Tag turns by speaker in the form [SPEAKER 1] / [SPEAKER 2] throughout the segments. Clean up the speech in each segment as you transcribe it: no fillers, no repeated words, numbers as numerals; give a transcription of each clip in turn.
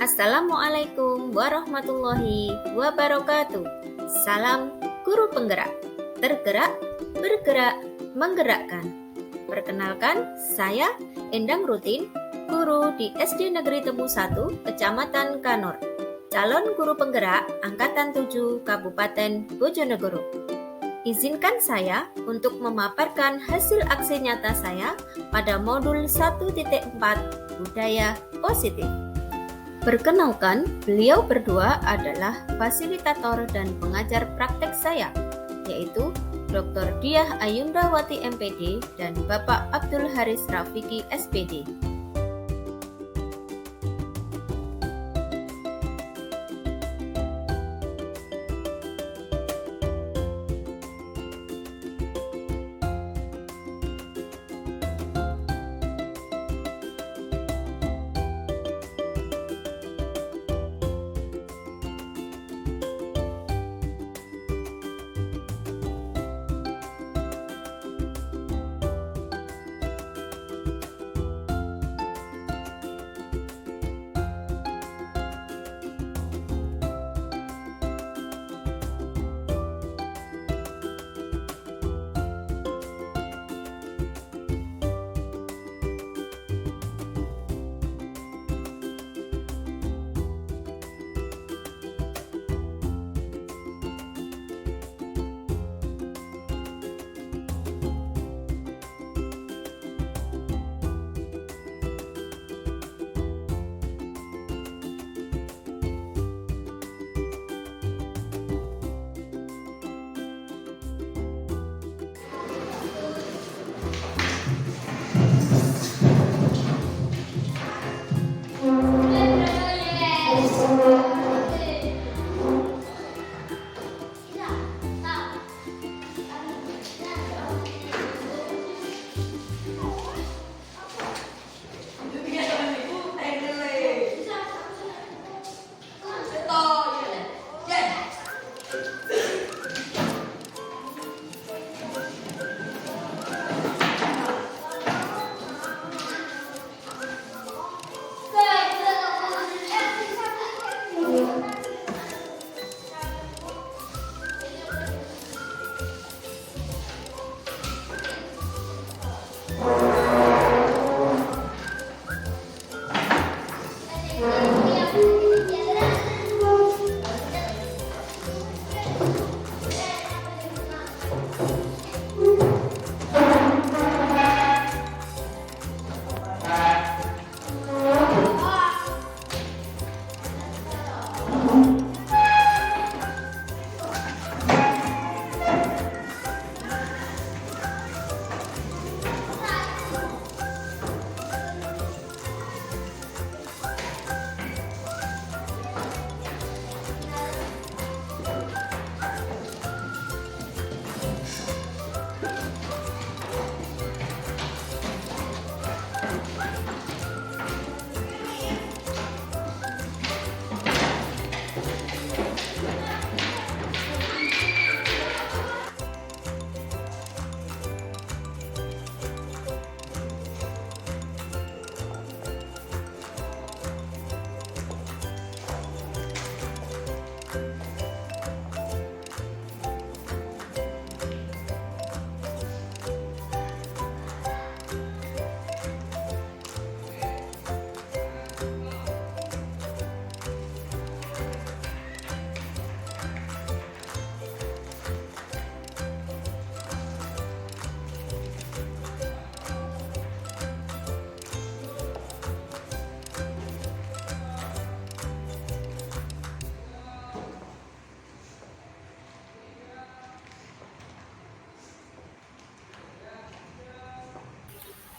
[SPEAKER 1] Assalamualaikum warahmatullahi wabarakatuh. Salam guru penggerak. Tergerak, bergerak, menggerakkan. Perkenalkan, saya Endang Rutin, guru di SD Negeri Tebu 1, Kecamatan Kanor. Calon guru penggerak Angkatan 7 Kabupaten Bojonegoro. Izinkan saya untuk memaparkan hasil aksi nyata saya pada modul 1.4 Budaya Positif. Perkenalkan, beliau berdua adalah fasilitator dan pengajar praktek saya, yaitu Dr. Diah Ayundawati MPD dan Bapak Abdul Haris Rafiki SPD.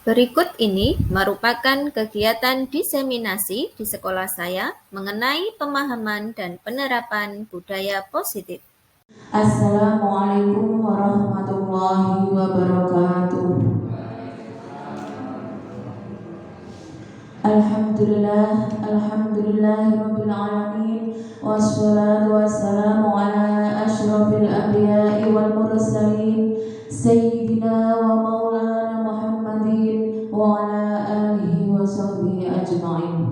[SPEAKER 1] Berikut ini merupakan kegiatan diseminasi di sekolah saya mengenai pemahaman dan penerapan budaya positif.
[SPEAKER 2] Assalamualaikum warahmatullahi wabarakatuh. Alhamdulillahirabbil alamin wassalatu wassalamu ala asyrafil anbiya'i wal mursalin sayyidina wa maulana Muhammadin wa ala alihi wa sahbihi ajma'in.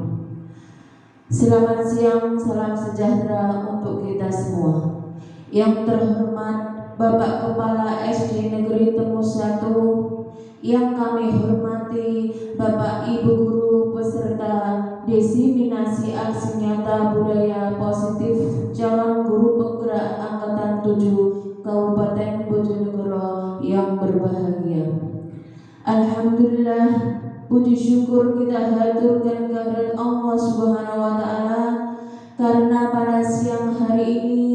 [SPEAKER 2] Selamat siang, salam sejahtera untuk kita semua. Yang terhormat Bapak Kepala SD Negeri Temu 1, yang kami hormati Bapak Ibu Guru peserta diseminasi aksi nyata budaya positif calon guru penggerak angkatan 7 Kabupaten Bojonegoro yang berbahagia. Alhamdulillah, puji syukur kita haturkan kehadirat Allah Subhanahu wa taala karena pada siang hari ini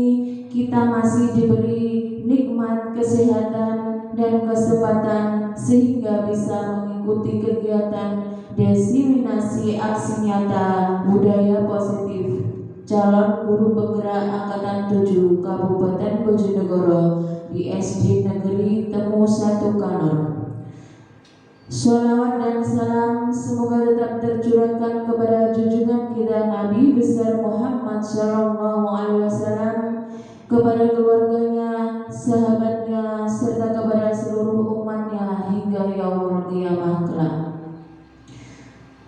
[SPEAKER 2] kita masih diberi nikmat kesehatan dan kesempatan sehingga bisa mengikuti kegiatan diseminasi aksi nyata budaya positif calon guru penggerak angkatan 7 Kabupaten Bojonegoro di SD Negeri Temu 1 Kanor. Sholawat dan salam semoga tetap tercurahkan kepada junjungan kita Nabi besar Muhammad Shallallahu Alaihi Wasallam, kepada keluarganya, sahabatnya, serta kepada seluruh umatnya hingga yaumul qiyamah kelak.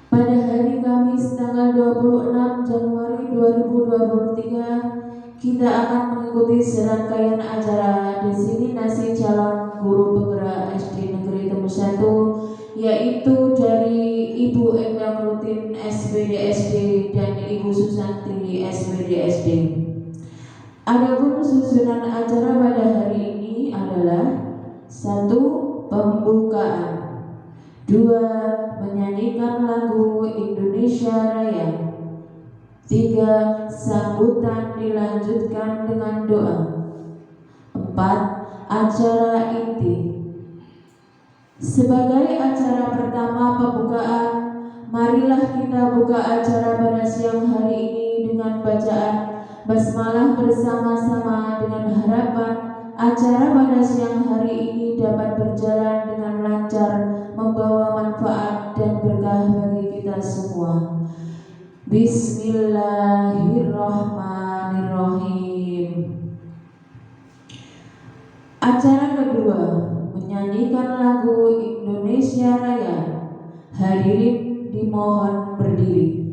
[SPEAKER 2] Pada hari Kamis tanggal 26 Januari 2023, kita akan mengikuti serangkaian acara diseminasi calon guru penggerak SD Negeri Temu 1, yaitu dari Ibu Endang Rutin SPDSD dan Ibu Susanti SPDSD. Adapun susunan acara pada hari ini adalah 1. Pembukaan, 2. Menyanyikan lagu Indonesia Raya, 3. Sambutan dilanjutkan dengan doa, 4. Acara inti. Sebagai acara pertama pembukaan, marilah kita buka acara pada siang hari ini dengan bacaan basmalah bersama-sama dengan harapan acara pada siang hari ini dapat berjalan dengan lancar, membawa manfaat dan berkah bagi kita semua. Bismillahirrahmanirrahim. Acara kedua, menyanyikan lagu Indonesia Raya. Hadirin dimohon berdiri.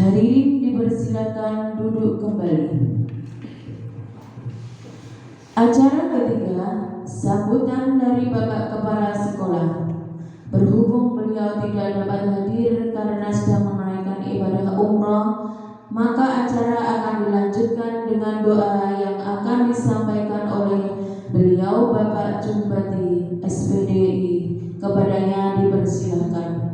[SPEAKER 2] Hadirin dipersilakan duduk kembali. Acara ketiga, sambutan dari Bapak Kepala Sekolah. Berhubung beliau tidak dapat hadir karena sedang menunaikan ibadah umroh, maka acara akan dilanjutkan dengan doa yang akan disampaikan oleh beliau Bapak Jumbati SPDI. Kepadanya dipersilakan.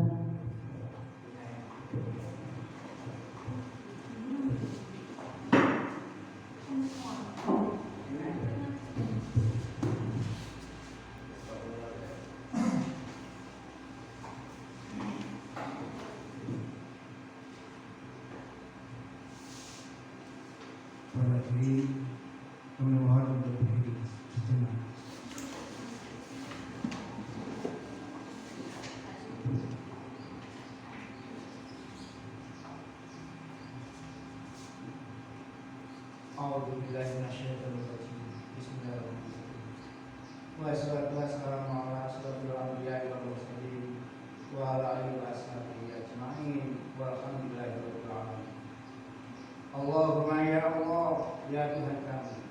[SPEAKER 3] Berdiri, kami mohon untuk berdiri sejenak. A'udzubillahi minasyaitonir rajim. Bismillahirrahmanirrahim. Wassalatu wassalamu ala asyrofil anbiya'i wal mursalin wa ala alihi wa sahbihi ajma'in. Walhamdulillahi rabbil alamin. Allahumma ya Allah, ya Tuhan kami,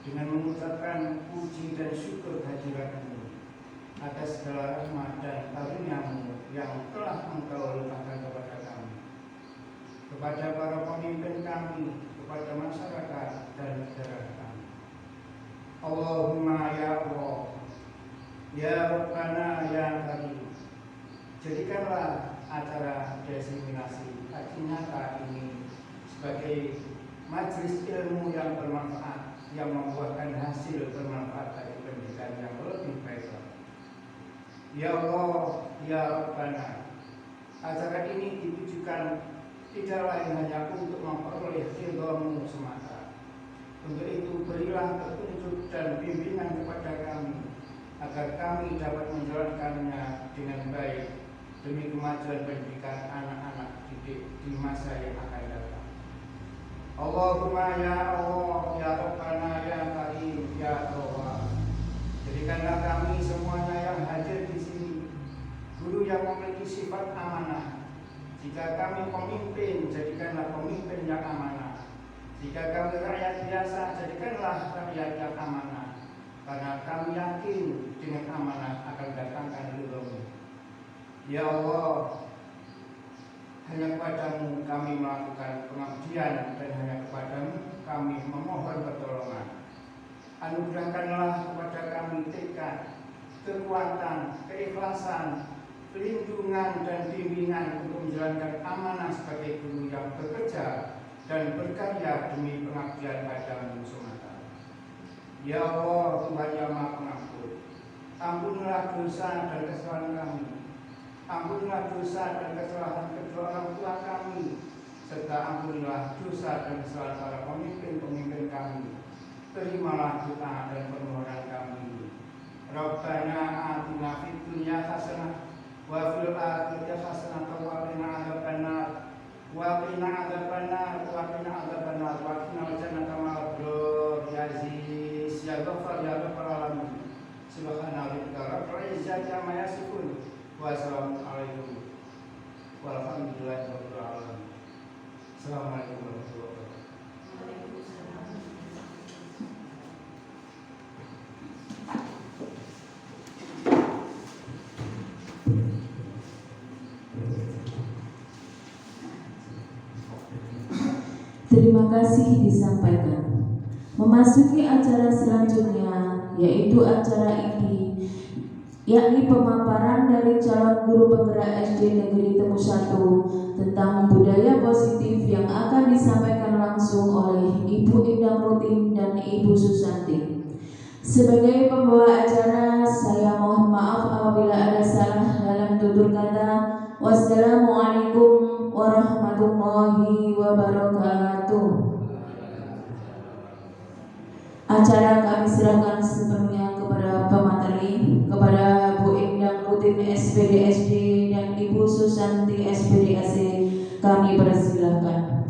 [SPEAKER 3] dengan mengucapkan puji dan syukur kehadirat-Mu atas segala rahmat dan karunia-Mu yang telah Engkau limpahkan kepada kami, kepada para pemimpin kami, kepada masyarakat dan negara kami. Allahumma ya Allah, Ya Rabbana ya Karim, jadikanlah acara diseminasi haji nyata ini sebagai majelis ilmu yang bermanfaat, yang membuahkan hasil bermanfaat bagi pendidikan yang lebih baik. Ya Allah, ya Rabbana, acara ini ditujukan tidak lain hanya untuk memperoleh ridha-Mu semata. Untuk itu berilah petunjuk dan bimbingan kepada kami, agar kami dapat menjalankannya dengan baik demi kemajuan pendidikan anak-anak didik di masa yang akan datang. Allahumma ya Allah, ya Rabbana, ya Karim, ya Allah, jadikanlah kami semuanya yang hadir di sini guru yang memiliki sifat amanah. Jika kami pemimpin, jadikanlah pemimpin yang amanah. Jika kami rakyat biasa, jadikanlah rakyat yang amanah. Karena kami yakin dengan amanah akan datangkan ridho-Mu. Ya Allah, hanya kepada-Mu kami melakukan pengabdian dan hanya kepada-Mu kami memohon pertolongan. Anugerahkanlah kepada kami tekad, kekuatan, keikhlasan, perlindungan dan bimbingan untuk menjalankan amanah sebagai guru yang bekerja dan berkarya demi pengabdian pada-Mu semata. Ya Allah, Tuhan yang Maha Pengampun, ampunilah dosa dan kesalahan kami. Ampunilah dosa dan kesalahan kedua orang tua kami, serta ampunilah dosa dan kesalahan para pemimpin-pemimpin kami. Terimalah doa dan permohonan kami. Rabbana atina fid dunya hasanah wa fil akhirati hasanah wa qina adzabannar wa qina adzabannar wa qina adzabannar wa qina jannata ma'abdur ya aziz ya ghafar ya rabbal alamin. Subhana rabbika rabbil izzati amma yasifun wa salamun alaikum walhamdulillahi rabbil alamin. Assalamualaikum warahmatullahi wabarakatuh.
[SPEAKER 2] Terima kasih disampaikan. Memasuki acara selanjutnya, yaitu acara ini, yakni pemaparan dari calon guru penggerak SD Negeri Temu 1 tentang budaya positif yang akan disampaikan langsung oleh Ibu Endang Rutin dan Ibu Susanti. Sebagai pembawa acara, saya mohon maaf apabila ada salah dalam tutur kata. Wassalamualaikum warahmatullahi wabarakatuh. Acara kami serahkan sepenuhnya kepada pemateri, kepada Bu Endang Rutin SPD SD dan Ibu Susanti SPD AC. Kami persilahkan.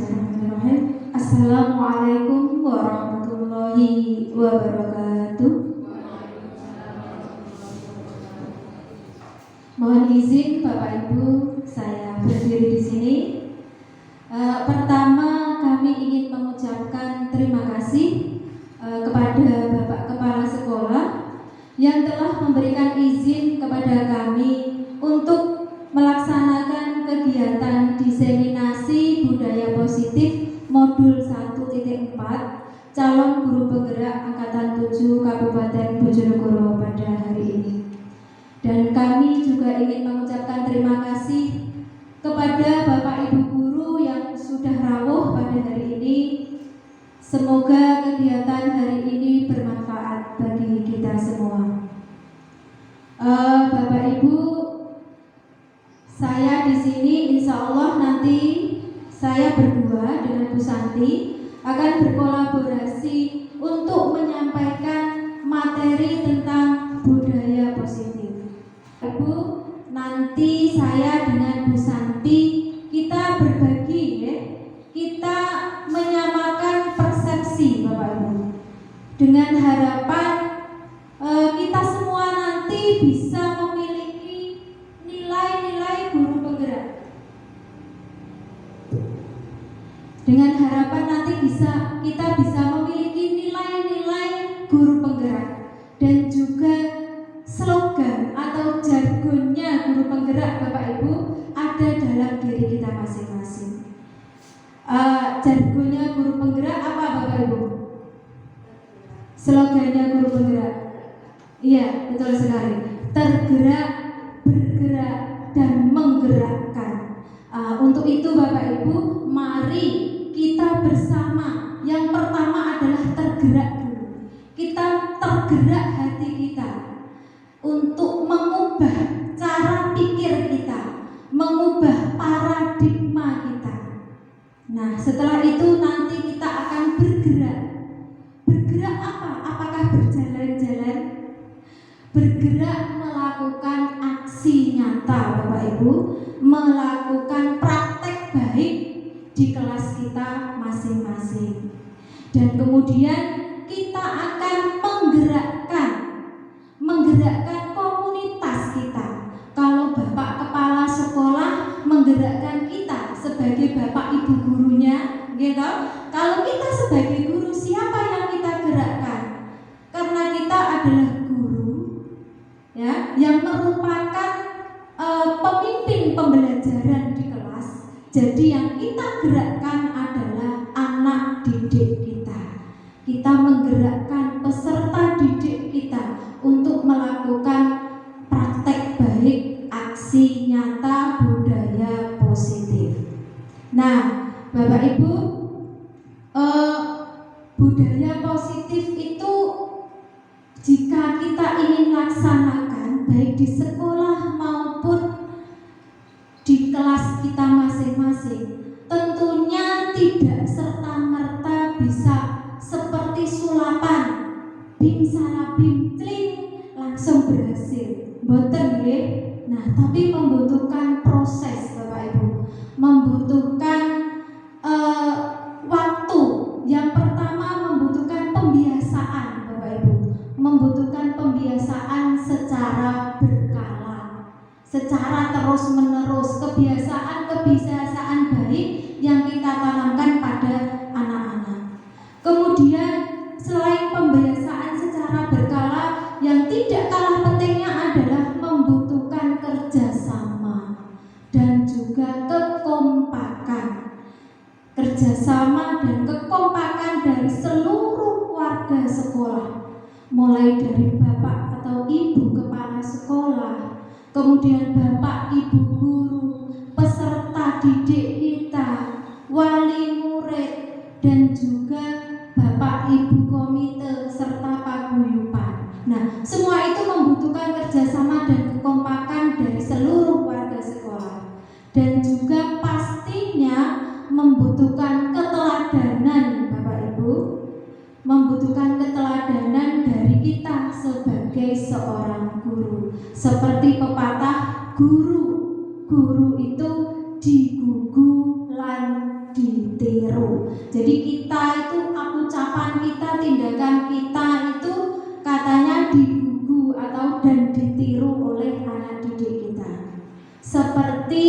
[SPEAKER 4] Assalamualaikum warahmatullahi wabarakatuh. Mohon izin Bapak Ibu, saya berdiri di sini. Pertama, kami ingin mengucapkan terima kasih kepada Bapak Kepala Sekolah yang telah memberikan izin kepada kami untuk melaksanakan kegiatan diseminasi budaya positif modul 1.4 calon guru penggerak angkatan 7 Kabupaten Bojonegoro pada hari ini. Dan kami juga ingin mengucapkan terima kasih kepada Bapak Ibu guru yang sudah rawuh pada hari ini. Semoga kegiatan hari ini bermanfaat bagi kita semua. Bapak Ibu, saya di sini insya Allah nanti saya berdua dengan Bu Santi akan berkolaborasi untuk menyampaikan materi tentang budaya positif. Ibu, nanti saya dengan Bu Santi kita berbagi ya. Kita menyamakan persepsi Bapak Ibu. Dengan harapan kita semua nanti bisa memiliki nilai-nilai guru penggerak. Dengan harapan nanti kita bisa memiliki nilai-nilai guru penggerak dan juga slogan atau jargonnya guru penggerak Bapak Ibu ada dalam diri kita masing-masing. Jargonnya guru penggerak apa Bapak Ibu? Slogannya guru penggerak. Iya, betul sekali. tergerak, bergerak, dan menggerakkan. Untuk itu Bapak Ibu, mari kita bersama. Yang pertama adalah tergerak dulu. Kita tergerak hati kita untuk mengubah cara pikir kita, mengubah paradigma kita. Nah, setelah itu nanti kita akan bergerak. Bergerak apa? Apakah berjalan-jalan? Bergerak melakukan aksi nyata, Bapak Ibu, melakukan praktek baik di kelas kita masing-masing. Dan kemudian kita akan menggerakkan komunitas kita. Kalau Bapak Kepala Sekolah menggerakkan kita sebagai Bapak Ibu gurunya, gitu. Kalau kita sebagai guru, siapa yang kita gerakkan? Karena kita adalah guru, ya, yang merupakan pemimpin pembelajaran di kelas. Jadi yang kita gerakkan adalah anak didik kita. Kita menggerakkan peserta didik kita untuk melakukan praktek baik, aksi nyata budaya positif. Nah, Bapak Ibu, budaya positif itu jika kita ingin laksanakan baik di sekolah maupun di kelas kita masing-masing, tentunya tidak serta-merta bisa seperti sulapan bim salah bim cling langsung berhasil. Boten nggih. Nah, tapi membutuhkan proses Bapak Ibu. Membutuhkan waktu. Yang pertama membutuhkan pembiasaan Bapak Ibu. Membutuhkan pembiasaan secara berkala, secara terus-menerus, kebiasaan baik yang kita tanamkan pada anak-anak. Kemudian selain pembiasaan secara berkala, yang tidak kalah pentingnya adalah membutuhkan kerjasama dan juga kekompakan. Kerjasama dan kekompakan dari seluruh warga sekolah, mulai dari Bapak atau Ibu Kepala Sekolah, kemudian Bapak Ibu Guru, peserta didik kita, wali murid, dan juga Bapak Ibu Komite serta paguyuban. Nah, semua itu membutuhkan kerjasama dan kekompakan dari seluruh warga sekolah, dan juga pastinya membutuhkan keteladanan Bapak Ibu, membutuhkan keteladanan dari kita sebagai seorang guru. Seperti pepatah, guru itu digugu lan ditiru. Jadi kita itu, ucapan kita, tindakan kita itu katanya digugu atau dan ditiru oleh anak didik kita. Seperti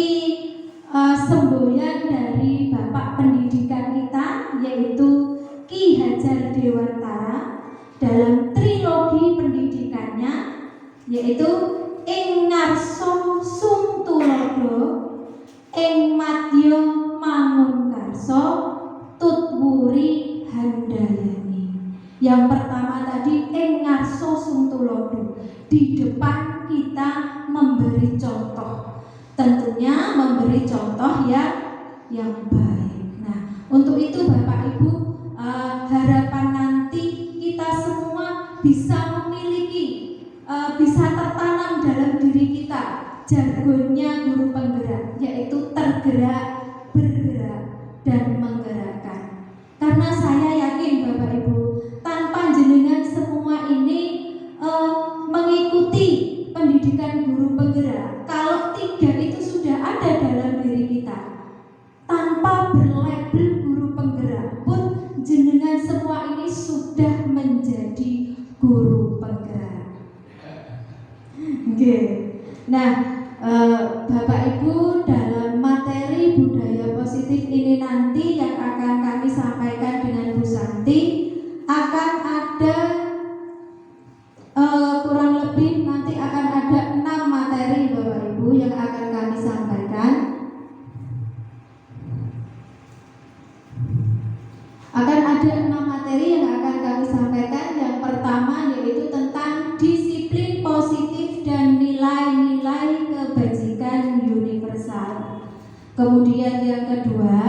[SPEAKER 4] semboyan dari Bapak Pendidikan kita, yaitu Ki Hajar Dewantara, dalam trilogi pendidikannya, yaitu ing ngarsa sumtulodo, ing madya mangunkarsa, tutwuri handayani. Yang pertama tadi ing ngarsa sumtulodo, di depan kita memberi contoh. Tentunya memberi contoh yang baik. Nah, untuk itu Bapak Ibu, harapan nanti kita semua bisa memiliki, bisa tertanam dalam diri kita jargonnya guru penggerak, yaitu tergerak, bergerak, dan menggerakkan. Karena saya yakin Bapak Ibu, tanpa jenengan semua ini mengikuti pendidikan guru penggerak, kalau 3 itu sudah ada dalam diri kita, tanpa berlabel guru penggerak pun jenengan semua ini sudah menjadi guru penggerak. Okay. Nah, Bapak Ibu, dalam materi budaya positif ini nanti yang akan kami sampaikan dengan Bu Santi, akan ada kurang lebih nanti akan ada 6 materi Bapak Ibu yang akan kami sampaikan. Akan ada 6 materi yang akan kami sampaikan. Yang pertama yaitu tentang disiplin positif dan Kemudian yang kedua,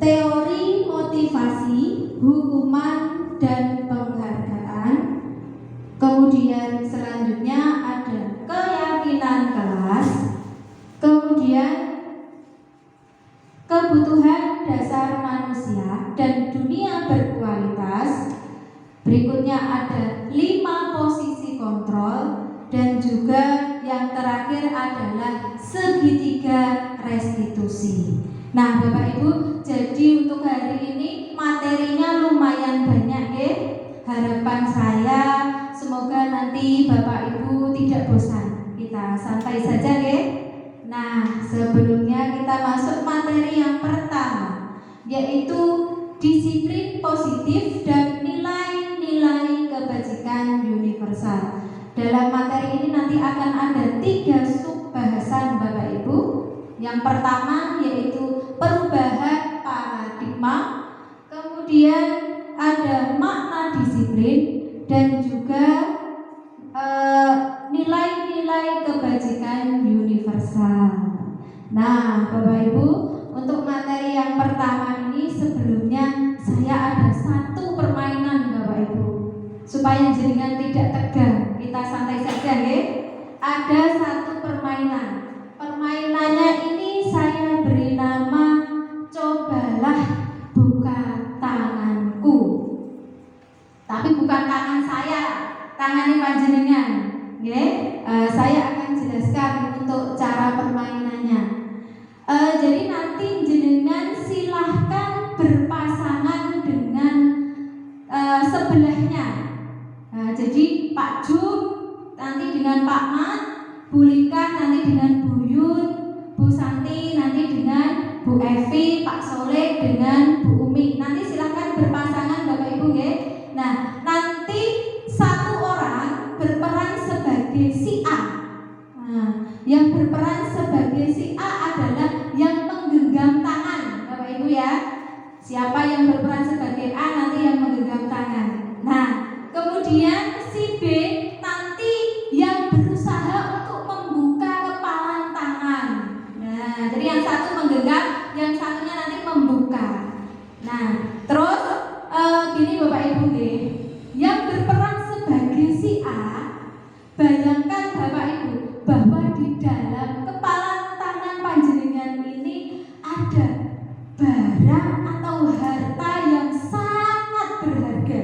[SPEAKER 4] teori motivasi, hukuman dan penghargaan. Kemudian selanjutnya ada keyakinan kelas. Kemudian kebutuhan dasar manusia dan dunia berkualitas. Berikutnya ada 5 posisi kontrol. Dan juga yang terakhir adalah segitiga restitusi. Nah Bapak Ibu, jadi untuk hari ini materinya lumayan banyak ya. Harapan saya semoga nanti Bapak Ibu tidak bosan. Kita santai saja ya. Nah sebelumnya kita masuk materi yang pertama, yaitu disiplin positif dan nilai-nilai kebajikan universal. Dalam materi ini nanti akan ada 3 subbahasan Bapak Ibu. Yang pertama yaitu perubahan paradigma, kemudian ada makna disiplin dan juga nilai-nilai kebajikan universal. Nah Bapak Ibu, untuk materi yang pertama ini sebelumnya saya ada 1 permainan Bapak Ibu, supaya jenengan tidak tegang. Kita santai saja ya. Ada 1 permainan. Permainannya ini saya beri nama cobalah buka tanganku. Tapi bukan tangan saya, tangannya panjenengan. Ya. Saya akan jelaskan untuk cara permainannya. Jadi nanti jenengan silahkan berpasangan dengan sebelahnya. Jadi Pak Jum nanti dengan Pak Mat, Bu Lika nanti dengan Bu Yun, Bu Santi nanti dengan Bu Evi, Pak Soleh dengan Bu Umi. Nanti silahkan berpasangan Bapak Ibu ya. Nah nanti 1 orang berperan sebagai si A. Nah, yang berperan sebagai si A adalah yang menggenggam tangan Bapak Ibu ya. Siapa yang berperan sebagai A nanti yang menggenggam tangan. Nah kemudian si B nanti yang berusaha untuk membuka kepalan tangan. Nah, jadi yang satu menggenggam, yang satunya nanti membuka. Nah, terus gini Bapak Ibu nih, yang berperan sebagai si A, bayangkan Bapak Ibu bahwa di dalam kepalan tangan panjenengan ini ada barang atau harta yang sangat berharga.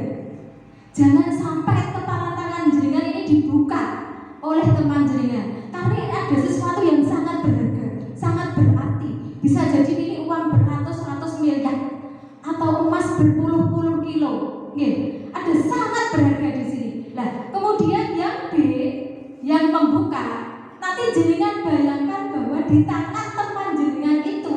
[SPEAKER 4] Jangan sampai kepala tangan jenengan ini dibuka oleh teman jenengan, karena ini ada sesuatu yang sangat berharga, sangat berarti. Bisa jadi ini uang beratus-ratus miliar atau emas berpuluh-puluh kilo. Nggih, ada sangat berharga di sini. Nah, kemudian yang B yang membuka, nanti jenengan bayangkan bahwa di tangan teman jenengan itu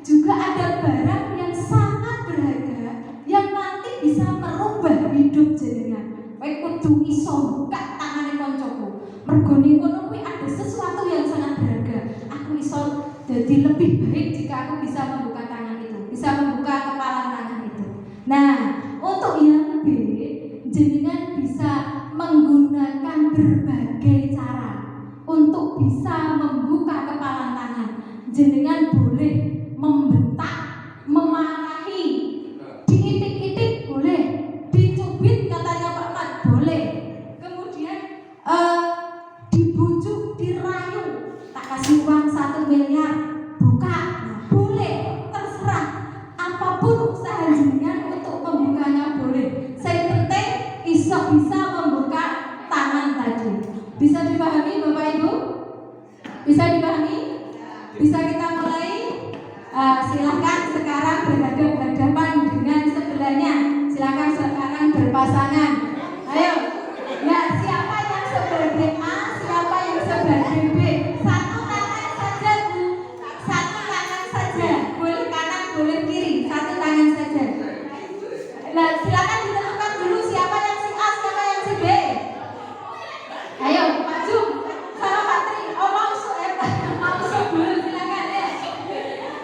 [SPEAKER 4] juga ada barang yang sangat berharga yang nanti bisa merubah hidup jenengan. Kowe kudu iso buka tangane koncoku. Mergo kono kuwi ada sesuatu yang sangat berharga. Aku iso jadi lebih baik jika aku bisa membuka tangan itu, bisa membuka kepala tangan itu. Nah, untuk yang B, jenengan bisa menggunakan berbagai cara untuk bisa membuka kepala tangan. Jenengan boleh membentak, memarahi, diitik-itik boleh, dicubit katanya Pak Mat boleh, kemudian dibujuk, dirayu, tak kasih uang 1 miliar, buka, nah, boleh, terserah. Apapun usaha jenengan untuk membukanya boleh. Saya penting iso bisa membuka tangan tadi. Bisa dipahami Bapak Ibu? Bisa dipahami? Bisa kita mulai? Silahkan sekarang berhadapan dengan sebelahnya. Silahkan sekarang berpasangan. Ayo. Ya, siapa yang sebagai A, siapa yang sebagai B? 1 tangan saja Bu. 1 tangan saja. Boleh kanan, boleh kiri. 1 tangan saja. Nah, silakan ditentukan dulu siapa yang si A, siapa yang si B. Ayo, Pak Jum, sama Pak Tri. Oh, langsung ya, langsung dulu silakan ya.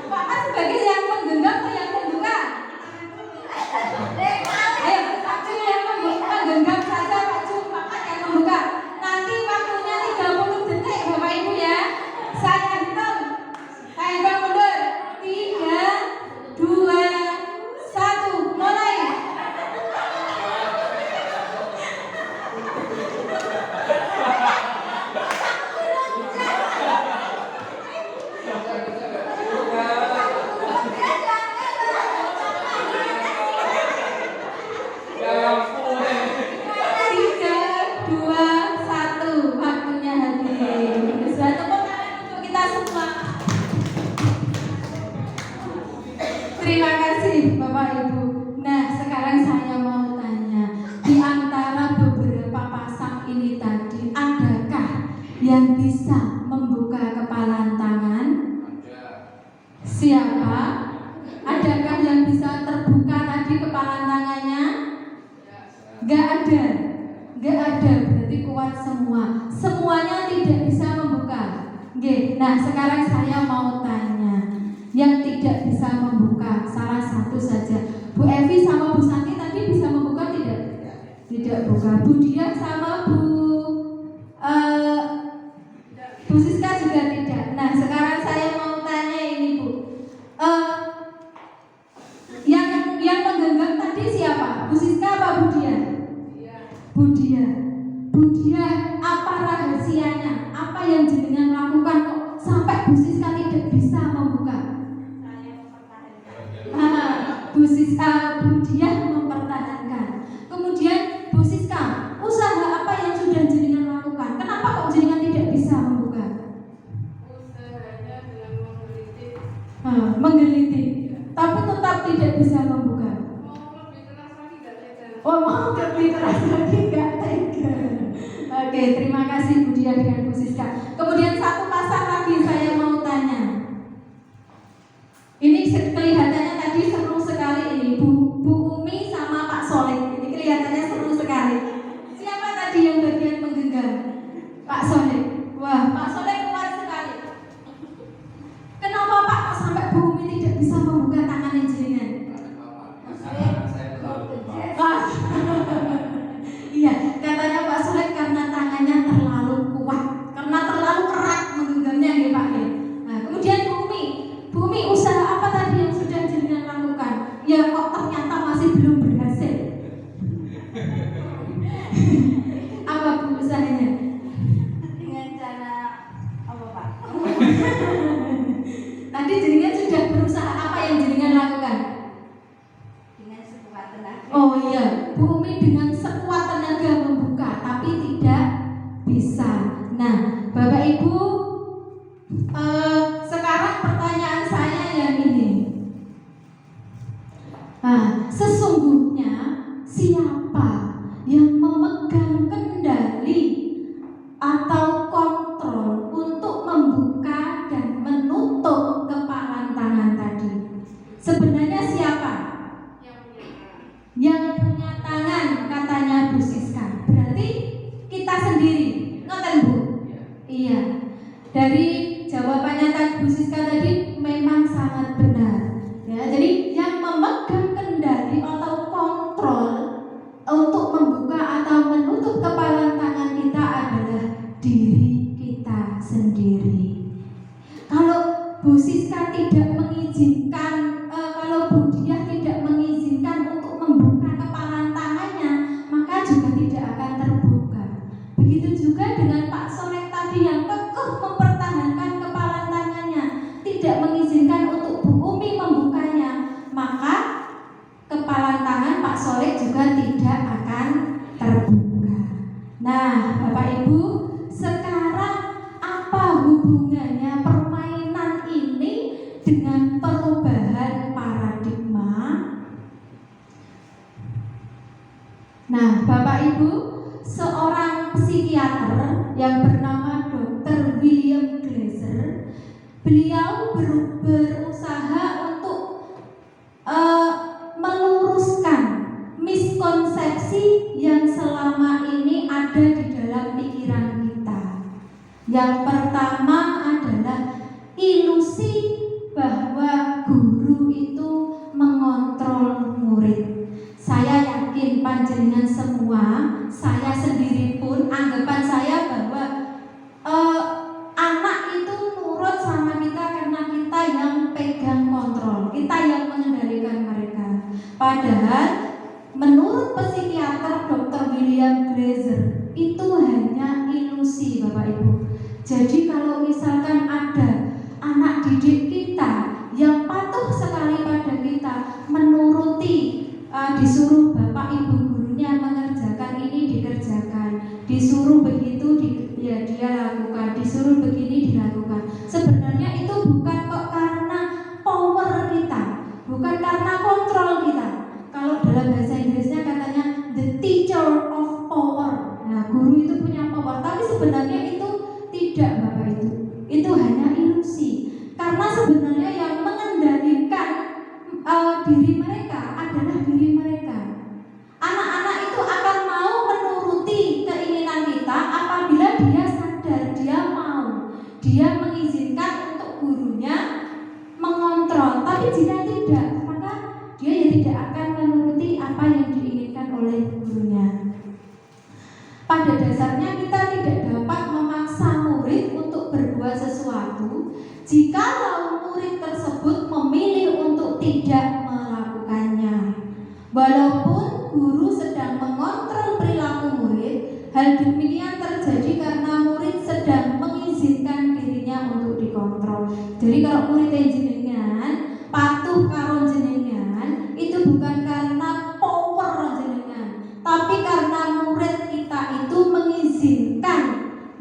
[SPEAKER 4] Pak Mas sebagai yang menggenggam atau yang membuka? Ayo, Pak Jum yang membuka. Terima kasih Bapak Ibu. Nah, sekarang saya mau tanya, di antara beberapa pasang ini tadi, adakah yang bisa membuka kepalan tangan? Siapa? Adakah yang bisa terbuka tadi kepalan tangannya? Gak ada. Gak ada, berarti kuat semua. Semuanya tidak bisa membuka. Oke, nah sekarang saya mau tanya, yang tidak bisa membuka salah satu saja. Bu Evi sama Bu Santi tadi bisa membuka tidak? Tidak buka. Bu Dia sama Bu Siska juga tidak. Nah sekarang saya mau tanya ini Bu, yang menggenggam tadi siapa? Bu Siska apa Bu Dia? Bu Dia. Bu Dia, apa rahasianya? Apa yang jenengan lakukan kok sampai Bu Siska tidak bisa membuka? Bu Dia mempertahankan. Kemudian Bu Siska, usaha apa yang sudah jenengan lakukan? Kenapa kok jenengan tidak bisa membuka?
[SPEAKER 5] Usahanya dengan menggelitik.
[SPEAKER 4] Menggelitik, tapi tetap tidak bisa membuka.
[SPEAKER 5] Mau lebih keras lagi gak tega.
[SPEAKER 4] Oh, mau lebih keras lagi nggak tega. Oke, terima kasih Bu Dia dengan Bu Siska. Kemudian satu pasang lagi saya mau tanya. Ini kelihatannya tadi seru sekali ini Bu Umi sama Pak Soleh. Ini kelihatannya seru sekali. Siapa tadi yang bagian menggenggam? Pak Soleh. Wah, Pak Soleh kuat sekali. Kenapa Pak kok sampai Bu Umi tidak bisa membuka tangannya jenengan? Wah. Iya, katanya Pak Soleh karena tangannya terlalu kuat, karena terlalu erat menggenggamnya ya Pak ya. Nah, kemudian Bu Umi usaha apa tadi yang sudah jenengan lakukan? Ya kok ternyata masih belum berhasil. Apa Bu usahanya?
[SPEAKER 5] Dengan cara apa Pak?
[SPEAKER 4] Tadi jenengan sudah berusaha, apa yang jenengan lakukan?
[SPEAKER 5] Dengan sekuat tenaga.
[SPEAKER 4] Oh iya, Bu Umi dengan sekuat tenaga membuka, tapi tidak bisa. Nah, Bapak Ibu, sekarang pertanyaan saya yang ini. Sesungguhnya siapa yang memegang kendali atau kontrol untuk membuka dan menutup kepalan tangan tadi? Sebenarnya siapa? Yang punya tangan, katanya Bu Siska. Berarti kita sendiri, ngoten Bu? Iya. Dari jawabannya tadi Bu Siska tadi memang sangat benar. Ya, jadi yang memegang kendali atau kontrol untuk membuka atau menutup kepalan tangan kita adalah diri kita sendiri. Kalau Bu Siska tidak mengizinkan, kalau Bu Dia tidak mengizinkan untuk membuka kepalan tangannya, maka juga tidak akan terbuka. Begitu juga dengan Pak Soleh tadi yang kekeh mempertahankan kepalan tangannya, tidak mengizinkan untuk Bu Umi membukanya, maka kepalan tangan Pak Soleh juga tidak akan terbuka. Nah, Bapak Ibu, sekarang apa hubungannya permainan ini dengan perubahan paradigma? Nah, Bapak Ibu, seorang psikiater yang bernama Dr. William Glasser, beliau berusaha untuk meluruskan miskonsepsi yang selama ini ada di dalam pikiran kita. Yang pertama adalah ilusi bahwa guru itu mengontrol murid. Saya yakin panjenengan semua, saya sendiri pun, anggapan saya bahwa anak itu nurut sama kita karena kita yang pegang kontrol, kita yang mengendalikan mereka. Padahal menurut psikiater Dr. William Glasser itu hanya ilusi, Bapak Ibu. Jadi kalau misalkan ada anak didik kita yang patuh sekali pada kita, menuruti, disuruh bapak ibu gurunya mengerjakan ini dikerjakan, disuruh begitu dia lakukan, disuruh begini dilakukan. Sebenarnya itu bukan kok karena power kita, bukan Karena sebenarnya yang mengendalikan diri mereka adalah diri mereka. Anak-anak itu akan mau menuruti keinginan kita apabila dia sadar, dia mau, dia mengizinkan untuk gurunya mengontrol. Tapi jika tidak, maka dia ya tidak akan menuruti apa yang diinginkan oleh gurunya. Pada dasarnya kita tidak dapat memaksa murid untuk berbuat sesuatu jikalau murid tersebut memilih untuk tidak melakukannya. Walaupun guru sedang mengontrol perilaku murid, hal demikian terjadi karena murid sedang mengizinkan dirinya untuk dikontrol. Jadi kalau murid jenengan patuh karo jenengan, itu bukan karena power jenengan, tapi karena murid kita itu mengizinkan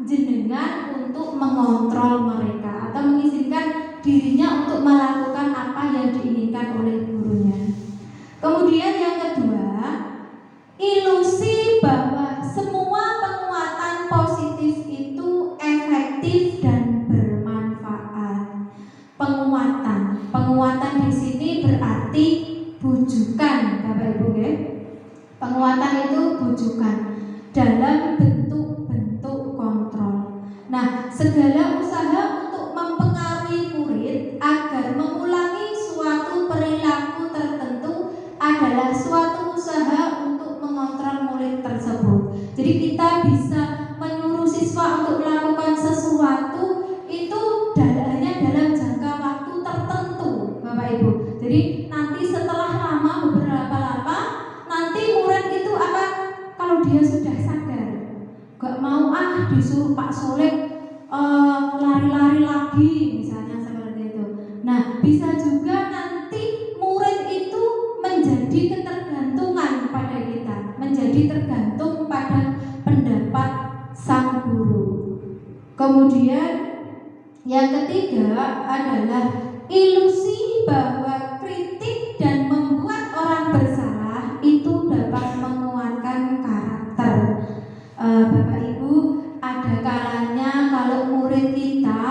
[SPEAKER 4] jenengan untuk mengontrol mereka atau mengizinkan dirinya untuk melakukan apa yang diinginkan oleh gurunya. Kemudian yang kedua, ilusi bahwa semua penguatan positif itu efektif dan bermanfaat. Penguatan di sini berarti bujukan, Bapak Ibu ya. Penguatan itu bujukan dalam bentuk-bentuk kontrol. Nah, segala usaha untuk mempengaruhi murid agar mengulangi suatu perilaku tertentu adalah suatu usaha untuk mengontrol murid tersebut. Jadi kita bisa menyuruh siswa untuk melakukan sesuatu itu hanya dalam jangka waktu tertentu, Bapak Ibu. Jadi nanti setelah lama beberapa lama, nanti murid itu akan, kalau dia sudah sadar, gak mau disuruh Pak Soleh lari-lari lagi misalnya seperti itu. Nah, bisa juga nanti murid itu menjadi ketergantungan pada kita, menjadi tergantung pada pendapat sang guru. Kemudian yang ketiga adalah ilusi bahwa kritik dan membuat orang bersalah itu dapat menguatkan karakter. Bapak Ibu, ada kalanya kalau murid kita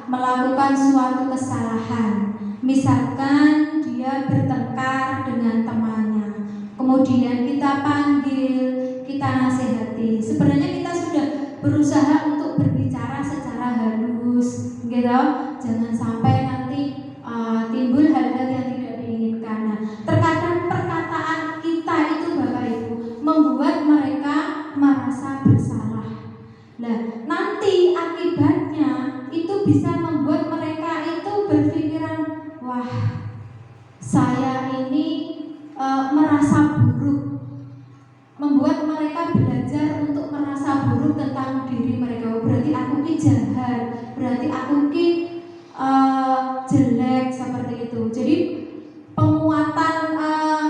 [SPEAKER 4] melakukan suatu kesalahan, misalkan dia bertengkar dengan temannya, kemudian kita panggil, kita nasihati. Sebenarnya kita sudah berusaha untuk berbicara secara halus, gitu. Jangan sampai nanti timbul hal-hal yang tidak diinginkan. Nah, terkadang perkataan kita itu, Bapak Ibu, membuat mereka merasa bersalah. Nah, nanti akibatnya itu bisa membuat mereka itu berpikiran, wah, saya ini merasa buruk, membuat mereka belajar untuk merasa buruk tentang diri mereka. Berarti aku ini jahat, berarti aku ini jelek, seperti itu. Jadi penguatan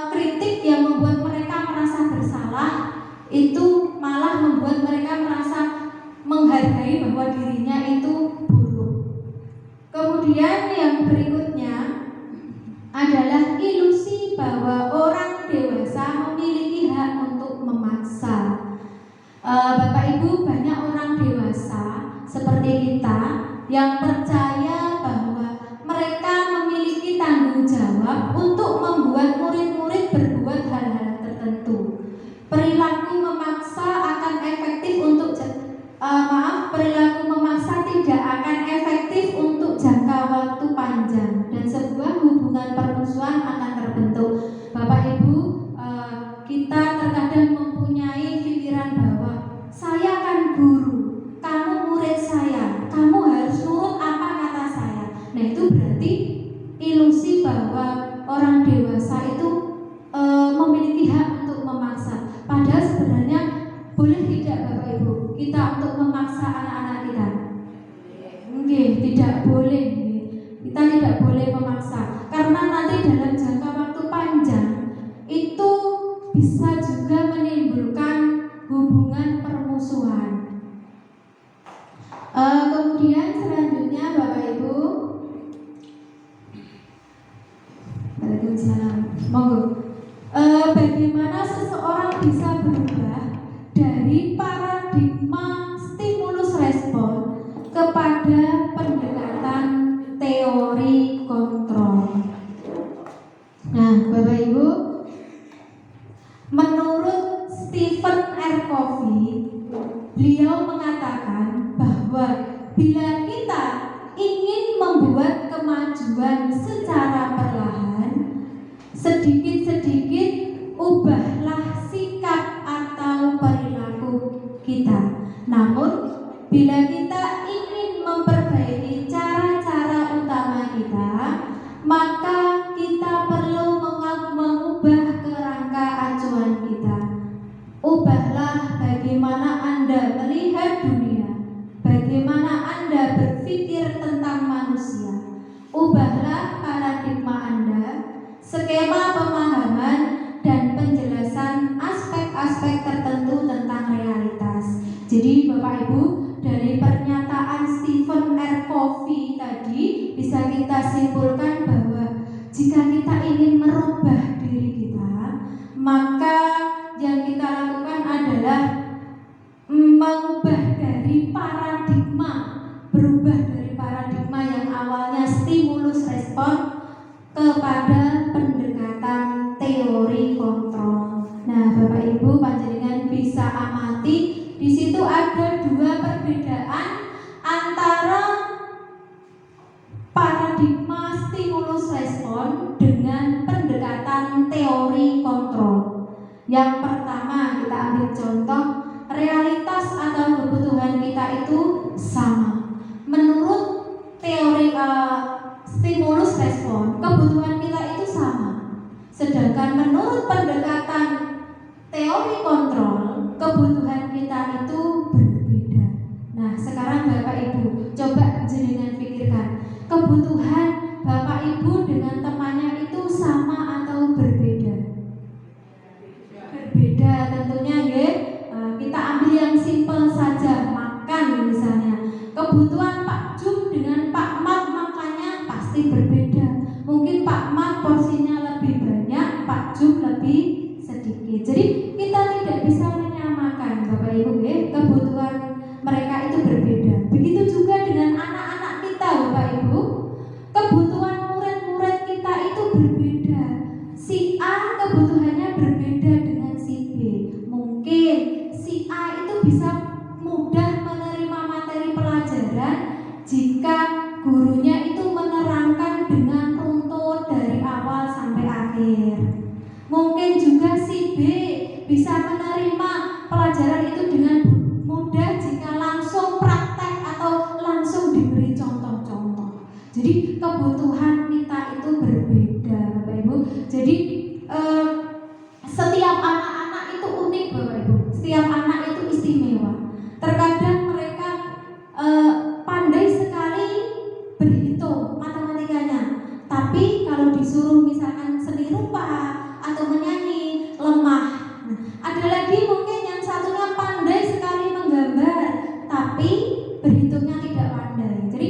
[SPEAKER 4] kritik yang membuat mereka merasa bersalah itu malah membuat mereka merasa menghargai bahwa dirinya itu buruk. Kemudian yang berikutnya adalah ilusi bahwa orang dewasa memiliki hak untuk memaksa. Bapak Ibu, banyak orang dewasa seperti kita yang percaya bahwa mereka memiliki tanggung jawab untuk membuat murid-murid berbuat hal-hal tertentu. Perilaku memaksa akan efektif untuk perilaku memaksa tidak akan efektif untuk jangka waktu panjang dan sebuah hubungan permusuhan akan terbentuk. Bapak Ibu, kita terkadang mempunyai pikiran bahwa saya kan guru, kamu murid saya, kamu harus nurut apa kata saya. Nah, itu berarti ilusi bahwa orang dewasa itu memiliki hak untuk memaksa. Padahal sebenarnya boleh tidak, Bapak Ibu, kita untuk memaksa anak-anak kita? Tidak boleh. Kita tidak boleh memaksa, karena nanti dalam jangka waktu panjang itu bisa juga menimbulkan hubungan permusuhan. Kemudian selanjutnya, Bapak Ibu, Waalaikumsalam. Monggo. Bagaimana seseorang bisa berubah dari paradigma stimulus respon kepada pendekatan teori membuat kemajuan secara perlahan, sedikit-sedikit ubahlah sikap atau perilaku kita. Namun, bila kita ingin memperbaiki cara-cara utama kita, maka kita perlu mengubah kerangka acuan kita. Ubahlah bagaimana Anda melihat dunia, bagaimana Anda berpikir tentang manusia. Ubahlah paradigma Anda, skema pemahaman dan penjelasan aspek-aspek tertentu tentang realitas. Jadi Bapak Ibu, dari pernyataan Stephen R. Covey tadi bisa kita simpulkan bahwa jika kita ingin merubah diri kita, maka yang kita lakukan adalah mengubah dari paradigma, berubah dari paradigma yang awalnya stimulus respon kepada pendekatan teori kontrol. Nah, Bapak Ibu panjenengan bisa amati di situ ada dua perbedaan antara paradigma stimulus respon dengan pendekatan teori kontrol. Yang pertama kita ambil contoh, realitas atau kebutuhan kita itu sama. Menurut teori stimulus respon, kebutuhan kita itu sama. Sedangkan menurut pendekatan teori kontrol, kebutuhan kita itu berbeda. Nah, sekarang Bapak Ibu coba jenengan pikirkan, kebutuhan Bapak Ibu dengan temannya itu sama atau berbeda? Berbeda tentunya ya. Kita ambil yang simpel saja, makan misalnya. Kebutuhan Pak Jum dengan Pak Mat makannya pasti berbeda. Mungkin Pak Mat porsinya lebih banyak, Pak Jum lebih sedikit. Jadi kita tidak bisa menyamakan Bapak Ibu ya, kebutuhan mereka itu berbeda. Begitu juga dengan anak-anak kita Bapak Ibu, kebutuhan murid-murid kita itu berbeda. Si A kebutuhannya berbeda dengan si B. Mungkin si A itu bisa mudah menerima materi pelajaran jika gurunya itu menerangkan dengan runtut dari awal sampai akhir. Mungkin juga si B bisa menerima pelajaran itu dengan mudah jika langsung praktek atau langsung diberi contoh-contoh. Jadi kebutuhan kita itu berbeda Bapak Ibu. Jadi setiap anak-anak itu unik Bapak Ibu. Setiap anak itu istimewa. Terkadang mereka pandai sekali berhitung matematikanya, tapi kalau disuruh misalkan seni rupa atau menyanyi lemah. Ada lagi mungkin yang satunya pandai sekali menggambar, tapi berhitungnya tidak pandai. Jadi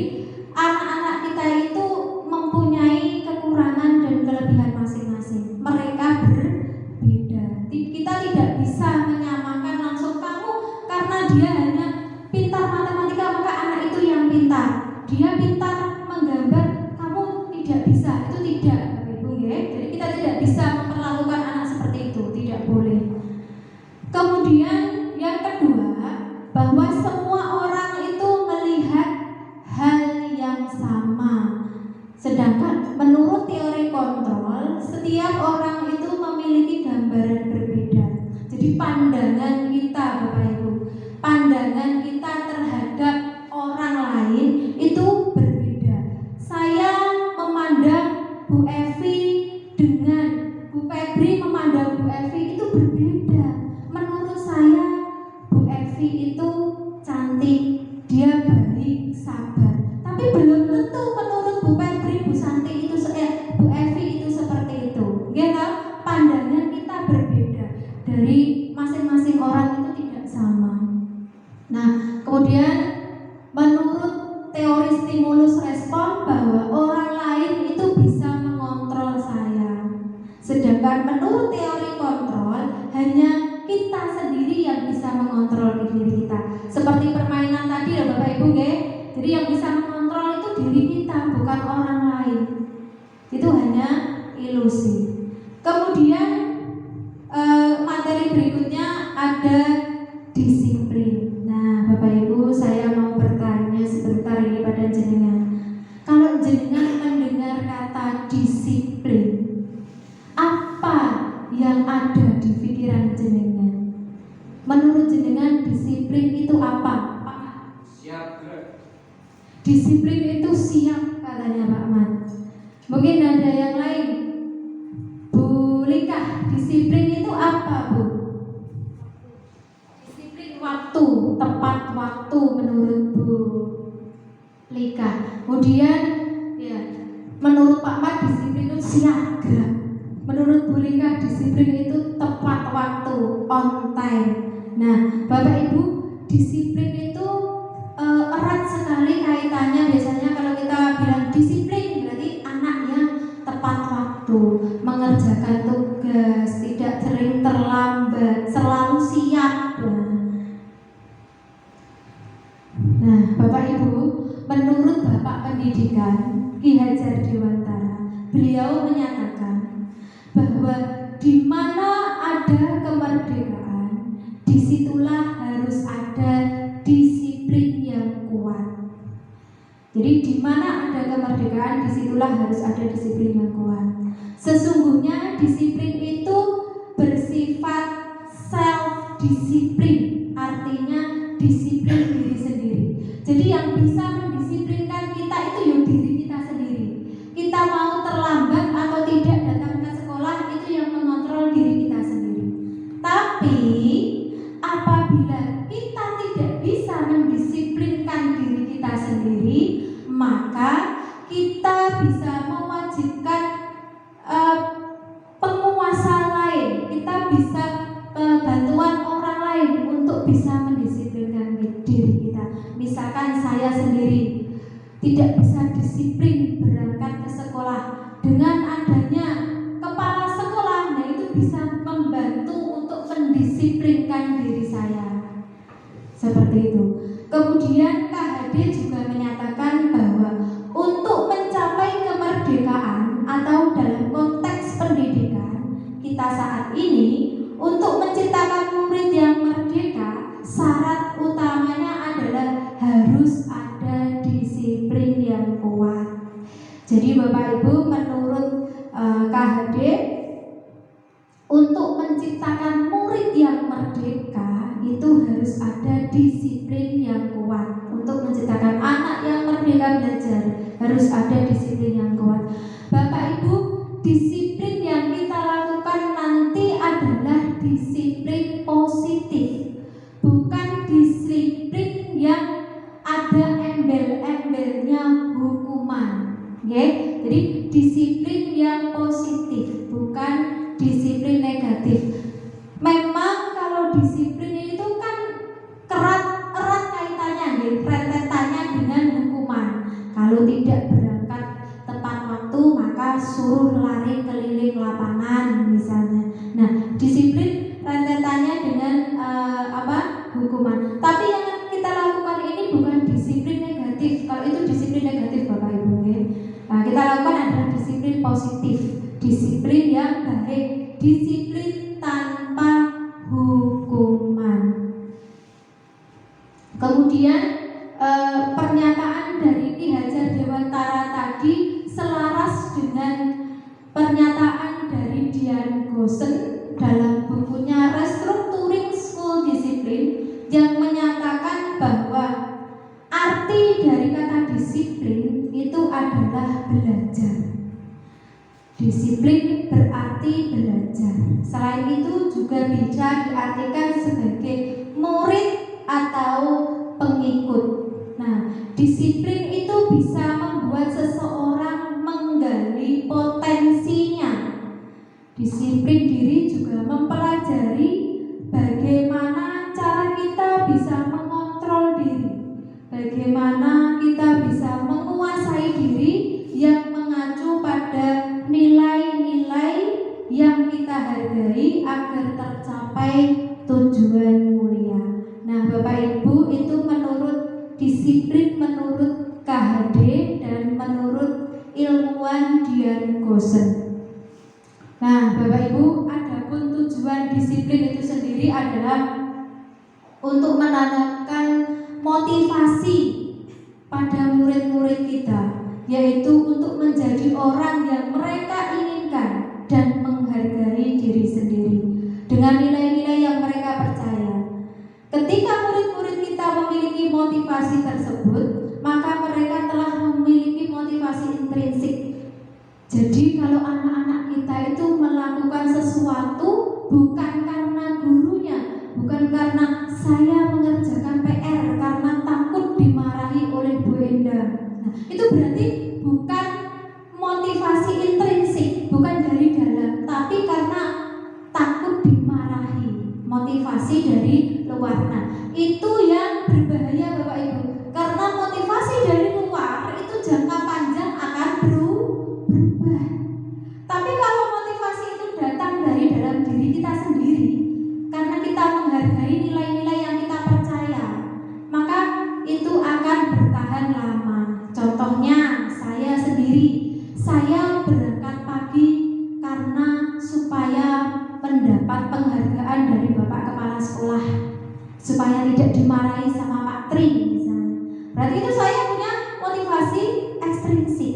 [SPEAKER 4] anak-anak kita itu mempunyai kekurangan dan kelebihan masing-masing. Mereka berbeda. Kita tidak bisa menyamakan langsung kamu karena dia hanya pintar matematika maka anak itu yang pintar. Dia pintar menggambar, kamu tidak bisa. Itu tidak, Bapak Ibu ya. Jadi kita tidak bisa memperlakukan anak seperti itu, tidak boleh. Kemudian yang kedua, bahwa semua orang itu melihat hal yang sama. Sedangkan menurut teori kontrol, setiap orang itu memiliki gambaran berbeda. Jadi pandangan kita Bapak Ibu, pandangan kita terhadap orang lain itu berbeda. Saya memandang Bu Evi dengan Bu Febri memandang Bu Evi itu berbeda. Menurut saya Bu Evi itu cantik, dia baik, sabar. Tapi belum tentu menurut Bu Febri, Bu Santi itu Bu Evi itu seperti itu. Gitu, pandangan kita berbeda. Dari masing-masing orang itu tidak sama. Nah, kemudian menurut teori stimulus respon bahwa orang lain itu bisa mengontrol saya. Sedangkan menurut teori kontrol hanya kita sendiri yang bisa mengontrol diri kita. Seperti permainan tadi ya Bapak Ibu ya. Jadi yang bisa mengontrol itu diri kita, bukan orang lain. Itu hanya ilusi. Kemudian materi berikutnya ada disiplin. Nah, Bapak Ibu, saya mau bertanya sebentar ini pada jenengan. Kalau jenengan mendengar kata disiplin, apa yang ada di pikiran jenengan? Menurut jenengan disiplin itu apa?
[SPEAKER 3] Siap gerak.
[SPEAKER 4] Disiplin itu siap, katanya Pak Mat. Mungkin ada yang lain. Bu Lika, disiplin itu apa, Bu? Disiplin waktu, tepat waktu menurut Bu Lika. Kemudian ya, menurut Pak Mat disiplin itu siaga. Menurut Bu Lika disiplin itu tepat waktu, on time. Nah, Bapak Ibu, disiplin itu erat sekali kaitannya. Biasanya kalau kita bilang disiplin berarti anak yang tepat waktu, mengerjakan tugas, tidak sering terlambat, selalu siap. Nah, Bapak Ibu, menurut Bapak Pendidikan Ki Hajar Dewantara, beliau menyatakan bahwa di mana ada kemerdekaan, disitulah harus ada disiplin yang kuat. Jadi di mana ada kemerdekaan, disitulah harus ada disiplin yang kuat. Sesungguhnya disiplin itu bersifat self disiplin, artinya disiplin diri sendiri. Jadi yang bisa mendisiplinkan kita itu ya diri kita sendiri. Kita mau terlambat atau tidak datang ke sekolah, itu yang mengontrol diri kita sendiri. Tapi apabila kita tidak bisa mendisiplinkan diri kita sendiri, maka kita bisa mewajibkan penguasa lain. Kita bisa bantuan orang lain untuk bisa mendisiplinkan diri kita. Misalkan saya sendiri tidak bisa disiplin berangkat ke sekolah, dengan adanya kepala sekolah, nah itu bisa membantu untuk mendisiplinkan diri saya. Seperti itu. Kemudian KHD juga menyatakan bahwa untuk mencapai kemerdekaan atau dalam konteks pendidikan kita saat ini, untuk menciptakan murid yang merdeka, syarat utamanya adalah harus ada disiplin yang kuat. Jadi Bapak Ibu, menurut KHD, untuk menciptakan murid yang merdeka itu harus ada disiplin yang kuat. Untuk menciptakan anak yang merdeka belajar harus ada disiplin yang kuat. Bapak Ibu, disiplin yang kita lakukan nanti adalah disiplin positif, bukan disiplin yang ada embel-embelnya hukuman. Jadi disiplin yang positif, bukan disiplin negatif. Memang kalau disiplin itu kan erat kaitannya, rentetannya dengan hukuman. Kalau tidak berangkat tepat waktu, maka suruh lari keliling lapangan misalnya. Nah, disiplin rentetannya dengan hukuman. Tapi yang kita lakukan ini bukan disiplin negatif. Kalau itu disiplin negatif, Bapak Ibu. Nah, kita lakukan adalah disiplin positif, disiplin yang baik, disiplin tanpa hukuman. Kemudian pernyataan dari Ki Hajar Dewantara tadi selaras dengan pernyataan dari Dian Goosen dalam bukunya Restructuring School Discipline, yang menyatakan bahwa arti dari kata disiplin itu adalah belajar. Disiplin berarti belajar. Selain itu juga bisa diartikan sebagai murid atau pengikut. Nah, disiplin itu bisa membuat seseorang menggali potensinya. Disiplin diri juga mempelajari bagaimana cara kita bisa mengontrol diri, bagaimana kita bisa menguasai diri yang mengacu pada nilai-nilai yang kita hargai agar tercapai tujuan mulia. Nah, Bapak Ibu, itu menurut disiplin menurut KHD dan menurut ilmuwan Dian Goosen. Nah, Bapak Ibu, adapun tujuan disiplin itu sendiri adalah untuk menanamkan motivasi pada murid-murid kita, yaitu untuk menjadi orang yang mereka inginkan dan menghargai diri sendiri dengan nilai-nilai yang mereka percaya. Ketika murid-murid kita memiliki motivasi tersebut, maka mereka telah memiliki motivasi intrinsik. Jadi kalau anak-anak kita itu melakukan sesuatu bukan karena gurunya, bukan karena saya mengerjakan PR karena takut dimarahi oleh Bu Enda. Nah, itu berarti bukan motivasi intrinsik, bukan dari dalam, tapi karena takut dimarahi, motivasi dari luar. Nah, itu yang berbahaya Bapak Ibu, karena motivasi dari luar itu jangka panjang akan berubah. Tapi kalau motivasi itu datang dari dalam diri kita sendiri, karena kita menghargai nilai-nilai yang kita percaya, maka itu akan bertahan lama. Contohnya saya sendiri, saya berangkat pagi karena supaya mendapat penghargaan dari Bapak Kepala Sekolah, supaya tidak dimarahi sama Pak Tri misalnya. Berarti itu saya punya motivasi ekstrinsik,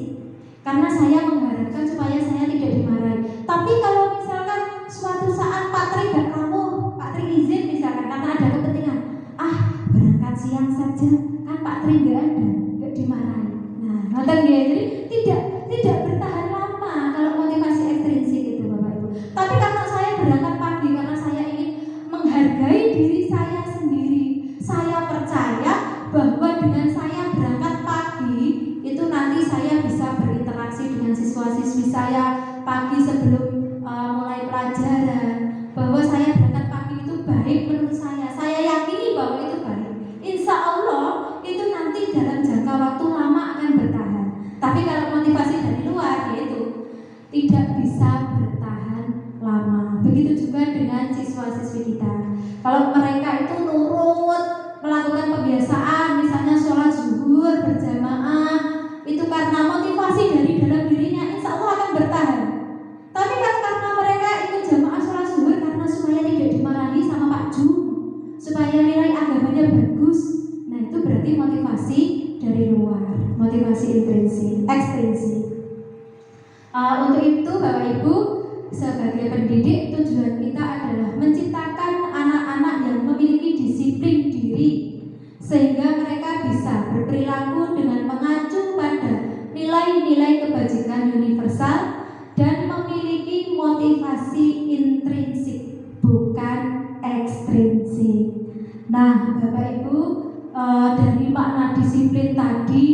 [SPEAKER 4] karena saya mengharapkan supaya saya tidak dimarahi. Tapi kalau misalkan suatu saat Pak Tri gak mau, Pak Tri izin misalkan karena ada kepentingan, berangkat siang saja, kan Pak Tri gak dimarahi. Nah, nonton ya, jadi tidak bertahan lama kalau motivasi ekstrinsik itu Bapak Ibu. Tapi karena saya berangkat pagi karena saya ingin menghargai diri saya sendiri, saya percaya bahwa dengan saya berangkat pagi itu nanti saya bisa berinteraksi dengan siswa-siswi saya pagi sebelum mulai pelajaran, bahwa saya berangkat pagi itu baik menurut saya yakini bahwa itu baik. Insya Allah itu nanti dalam jangka waktu lama akan bertahan. Tapi kalau motivasi dari luar yaitu tidak bisa bertahan lama. Begitu juga dengan siswa-siswi kita. Kalau mereka itu nurut melakukan kebiasaan, misalnya sholat zuhur berjamaah, itu karena motivasi dari dalam dirinya, insya Allah akan bertahan. Tapi kan karena mereka ikut jamaah sholat zuhur karena supaya tidak dimarahi sama Pak Ju, supaya nilai agamanya bagus. Nah, itu berarti motivasi dari luar, motivasi ekstrinsik. Untuk itu Bapak Ibu, sebagai pendidik, tujuan kita adalah menciptakan anak-anak yang memiliki disiplin diri, sehingga mereka bisa berperilaku dengan mengacu pada nilai-nilai kebajikan universal dan memiliki motivasi intrinsik, bukan ekstrinsik. Nah, Bapak Ibu, dari makna disiplin tadi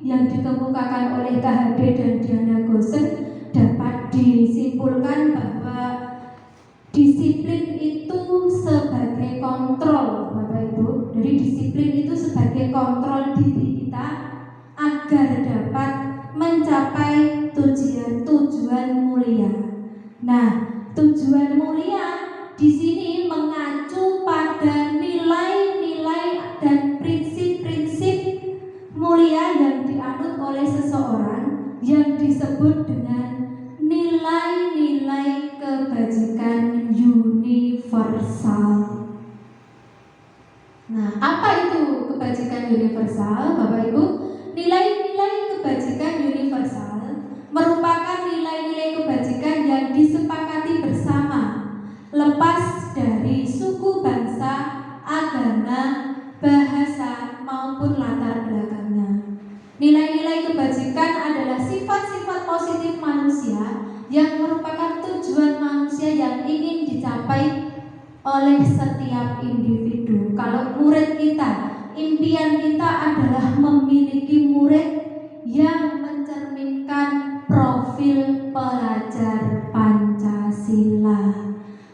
[SPEAKER 4] yang dikemukakan oleh KHD dan Diana Gosen, dapat disimpulkan bahwa disiplin itu sebagai kontrol, Bapak Ibu. Jadi disiplin itu sebagai kontrol diri kita agar dapat mencapai tujuan mulia. Nah, tujuan mulia di sini mengacu pada nilai-nilai dan prinsip-prinsip mulia yang dianut oleh seseorang yang disebut dengan nilai-nilai kebajikan universal. Nah, apa itu kebajikan universal, Bapak Ibu? Nilai-nilai kebajikan universal merupakan nilai-nilai kebajikan yang disepakati bersama, lepas dari suku, bangsa, agama, bahasa, maupun latar belakangnya. Nilai-nilai kebajikan adalah sifat-sifat positif manusia yang merupakan tujuan manusia yang ingin dicapai oleh setiap individu. Kalau murid kita, impian kita adalah memiliki murid yang mencerminkan profil pelajar Pancasila.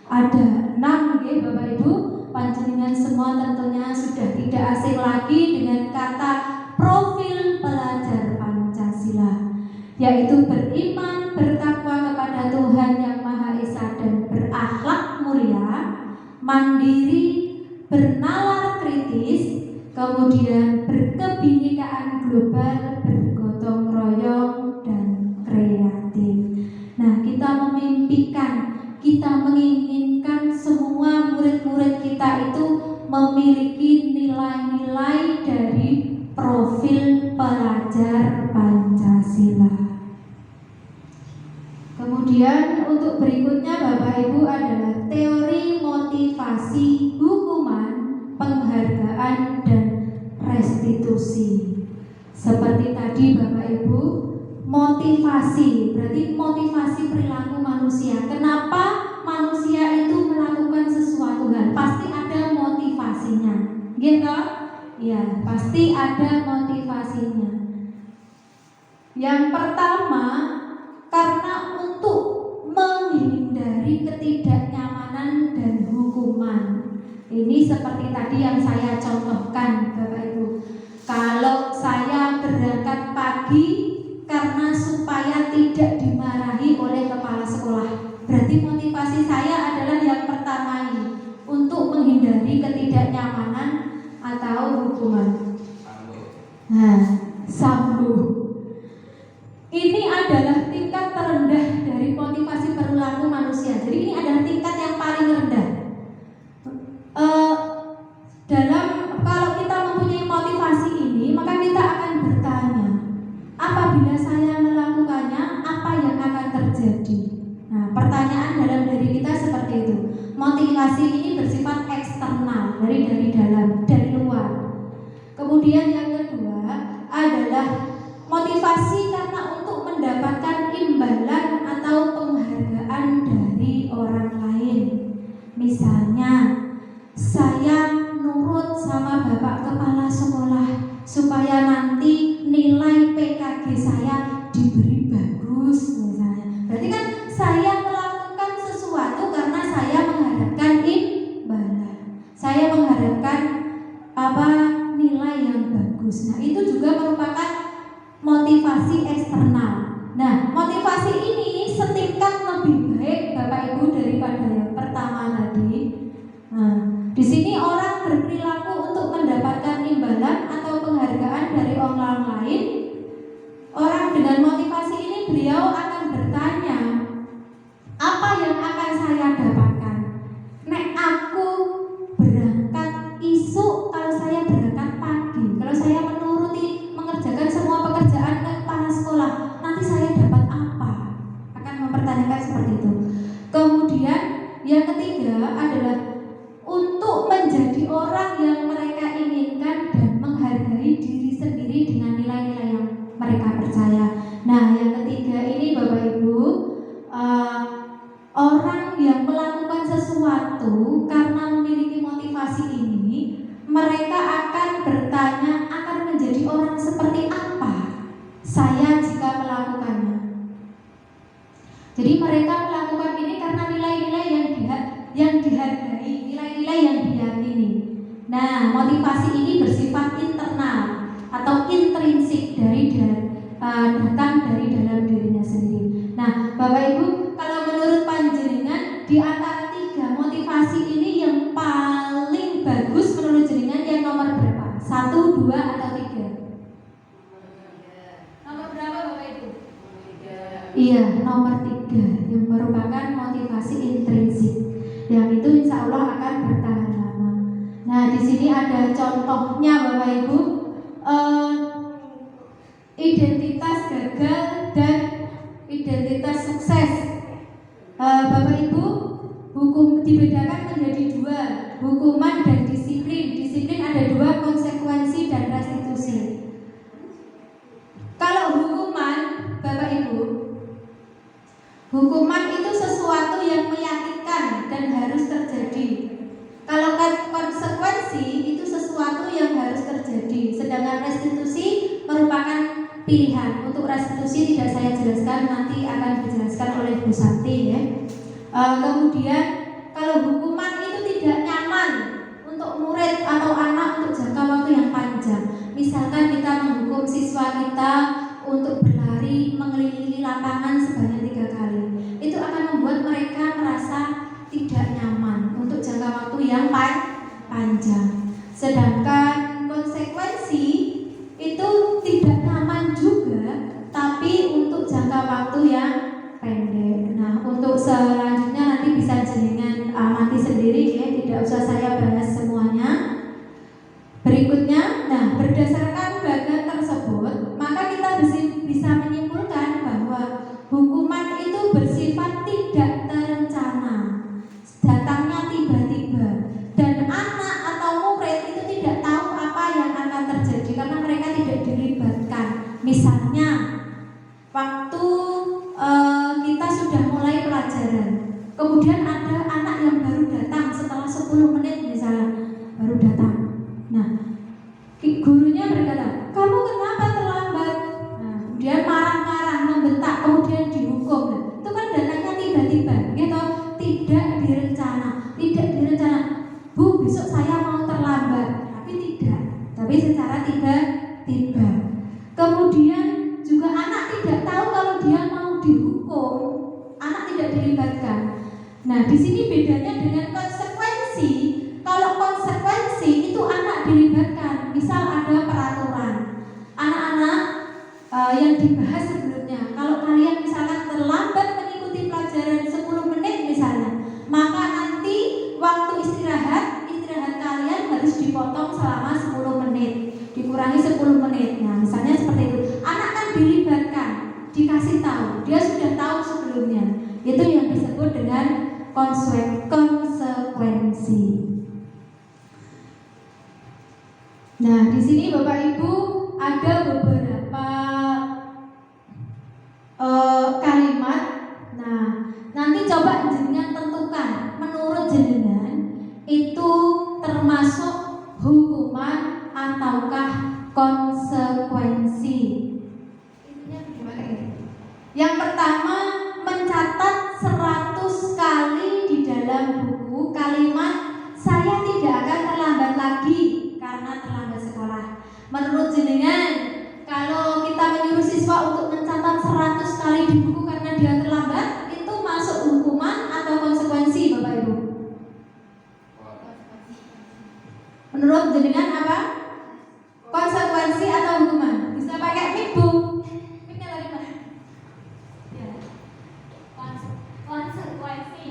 [SPEAKER 4] Ada 6 ya Bapak Ibu, panjenengan semua tentunya sudah tidak asing lagi dengan kata profil pelajar Pancasila, yaitu beriman, bertakwa kepada Tuhan Yang Maha Esa dan berakhlak mulia, mandiri, bernalar kritis, kemudian berkebinekaan global, bergotong royong, dan kreatif. Nah, kita memimpikan, kita menginginkan semua murid-murid kita itu memiliki nilai-nilai dari profil pelajar Pancasila. Kemudian untuk berikutnya Bapak Ibu adalah teori motivasi hukuman, penghargaan dan restitusi. Seperti tadi Bapak Ibu, motivasi berarti motivasi perilaku manusia. Kenapa manusia itu melakukan sesuatu hal? Pasti ada motivasinya, gitu? Ya, pasti ada motivasinya. Yang pertama, karena untuk menghindari ketidaknyamanan dan hukuman. Ini seperti tadi yang saya contohkan Bapak Ibu. Kalau saya berangkat pagi karena supaya tidak dimarahi oleh kepala sekolah, berarti motivasi saya adalah yang pertama ini, untuk menghindari ketidaknyamanan atau hukuman. Nah, sambung. Ini adalah tingkat terendah dari motivasi perilaku manusia. Jadi ini adalah tingkat yang paling rendah. Kalau kita mempunyai motivasi ini, maka kita akan bertanya, apabila saya melakukannya, apa yang akan terjadi? Nah, pertanyaan dalam diri kita seperti itu. Motivasi ini bersifat eksternal, dari dalam, dari luar. Kemudian yang kedua adalah motivasi karena untuk mendapatkan imbalan atau penghargaan dari orang lain. Misalnya, saya nurut sama Bapak Kepala Sekolah supaya nanti nilai PKG saya diberi bagus misalnya. Berarti kan saya melakukan sesuatu karena saya mengharapkan imbalan. Saya mengharapkan nilai yang bagus. Nah, itu juga merupakan motivasi eksternal. Nah, motivasi ini setingkat lebih baik Bapak Ibu daripada yang pertama tadi. Nah, di sini orang berperilaku untuk mendapatkan imbalan atau penghargaan dari orang lain. Orang dengan motivasi ini beliau akan bertanya, apa yang akan saya dapatkan? Nek aku berangkat isu, kalau saya berangkat pagi, kalau saya menuruti mengerjakan semua pekerjaan kepala sekolah, nanti saya dapat apa? Akan mempertanyakan seperti itu. Kemudian yang ketiga adalah untuk menjadi orang yang mereka inginkan dan menghargai diri sendiri dengan nilai-nilai yang mereka percaya. Nah, yang ketiga ini Bapak Ibu, orang yang melakukan sesuatu karena memiliki motivasi ini, mereka akan bertanya, akan menjadi orang seperti apa saya jika melakukannya. Jadi mereka melakukan ini karena nilai-nilai yang dihargai, nilai-nilai yang diyakini. Nah, motivasi ini bersifat internal atau intrinsik datang dari dalam dirinya sendiri. Nah, Bapak Ibu, kalau menurut panjenengan di antara tiga motivasi ini yang paling bagus menurut jenengan yang nomor berapa? 1, 2, atau 3? Nomor berapa Bapak Ibu? Iya, nomor 3 yang merupakan motivasi intrinsik. Yang itu insya Allah akan bertahan lama. Nah, di sini ada contohnya Bapak Ibu, identitas gagal dan identitas sukses. Bapak Ibu, hukum dibedakan menjadi 2, hukuman dan disiplin. Disiplin ada 2, konsekuensi dan restitusi. Kalau hukuman, Bapak Ibu, hukuman itu sesuatu yang meyakinkan dan harus terjadi. Kalau konsekuensi itu sesuatu yang harus terjadi. Sedangkan restitusi merupakan pilihan. Untuk restitusi tidak saya jelaskan, nanti akan dijelaskan oleh Bu Santi ya. Kemudian kalau hukuman itu tidak nyaman untuk murid atau anak untuk jangka waktu yang panjang. Misalkan kita menghukum siswa kita untuk berlari mengelilingi lapangan sebanyak 3 kali, itu akan membuat mereka merasa tidak nyaman untuk jangka waktu yang panjang. Sedangkan konsekuensi itu tidak nyaman juga, tapi untuk jangka waktu yang pendek. Nah, untuk selanjutnya nanti bisa jenengan amati sendiri ya, tidak usah saya bahas semuanya. Berikutnya, nah berdasarkan bagian tersebut, maka kita bisa menyimpulkan bahwa hukuman itu bersifat Kemudian ada anak yang baru datang setelah 10 menit misalnya, baru datang. Nah, gurunya berkata, kamu kenapa terlambat? Nah, kemudian marah-marah, membentak, kemudian dihukum. Nah, itu kan datangnya tiba-tiba, gitu, tidak direncana. Bu, besok saya mau terlambat, tapi secara tiba-tiba. Kemudian juga anak tidak tahu kalau dia mau dihukum, anak tidak dilibatkan. Nah, di sini bedanya dengan konsekuensi. Kalau konsekuensi itu anak dilibatkan, misal ada peraturan. Anak-anak yang dibahas sebelumnya, kalau kalian misalkan terlambat mengikuti pelajaran 10 menit misalnya, maka nanti waktu istirahat kalian harus dipotong selama 10 menit, dikurangi 10 menit. Nah, misalnya seperti itu. Anak kan dilibatkan, dikasih tahu, dia sudah tahu sebelumnya. Itu yang disebut dengan konsekuensi. Nah, di sini Bapak Ibu ada beberapa kalimat. Nah, nanti coba jenengan tentukan, menurut jenengan itu termasuk hukuman ataukah konsekuensi. Intinya bagaimana ini? Yang pertama, mencatat 100 kali di dalam buku kalimat saya tidak akan terlambat lagi karena terlambat sekolah. Menurut jenengan, kalau kita menyuruh siswa untuk mencatat 100 kali di buku karena dia terlambat, itu masuk hukuman atau konsekuensi, Bapak Ibu? Menurut jenengan apa? Konsekuensi atau hukuman? Bisa pakai mic, Bu. Mic-nya lagi mana? Ya.
[SPEAKER 5] Konsekuensi.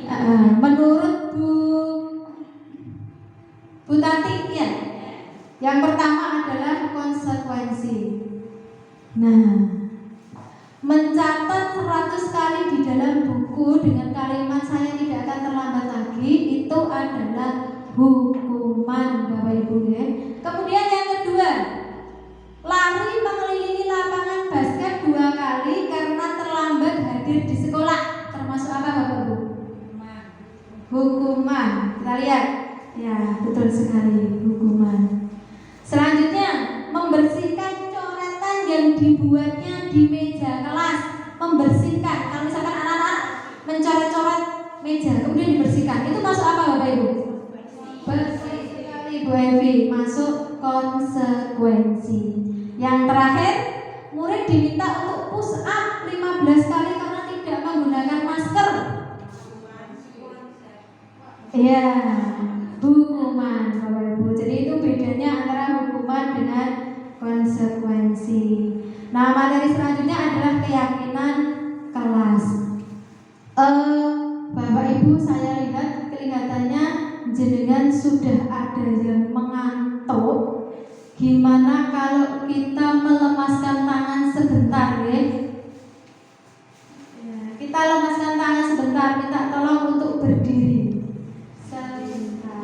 [SPEAKER 4] Menurut Bu Tati, ya. Yang pertama adalah konsekuensi. Nah, mencatat 100 kali di dalam buku dengan kalimat saya tidak akan terlambat lagi, itu adalah hukuman, Bapak Ibu ya. Kemudian yang kedua, lari mengelilingi lapangan basket 2 kali karena terlambat hadir di sekolah, termasuk apa Bapak Ibu? Hukuman. Kita lihat, ya betul sekali, hukuman. Selanjutnya, membersihkan coretan yang dibuatnya di meja kelas. Membersihkan, kalau misalkan anak-anak mencoret-coret meja kemudian dibersihkan, itu masuk apa Bapak Ibu? Bersih sekali Bu Evi, masuk konsekuensi. Yang terakhir, murid diminta untuk push up 15 kali karena tidak menggunakan masker. Iya, hukuman Bapak Ibu. Jadi itu bedanya antara hukuman dengan konsekuensi. Nah, materi selanjutnya adalah keyakinan kelas. Bapak Ibu, saya lihat kelihatannya jenengan sudah ada yang mengantuk. Gimana kalau kita melemaskan tangan sebentar ya? Kita lemaskan tangan sebentar, minta tolong untuk berdiri sebentar.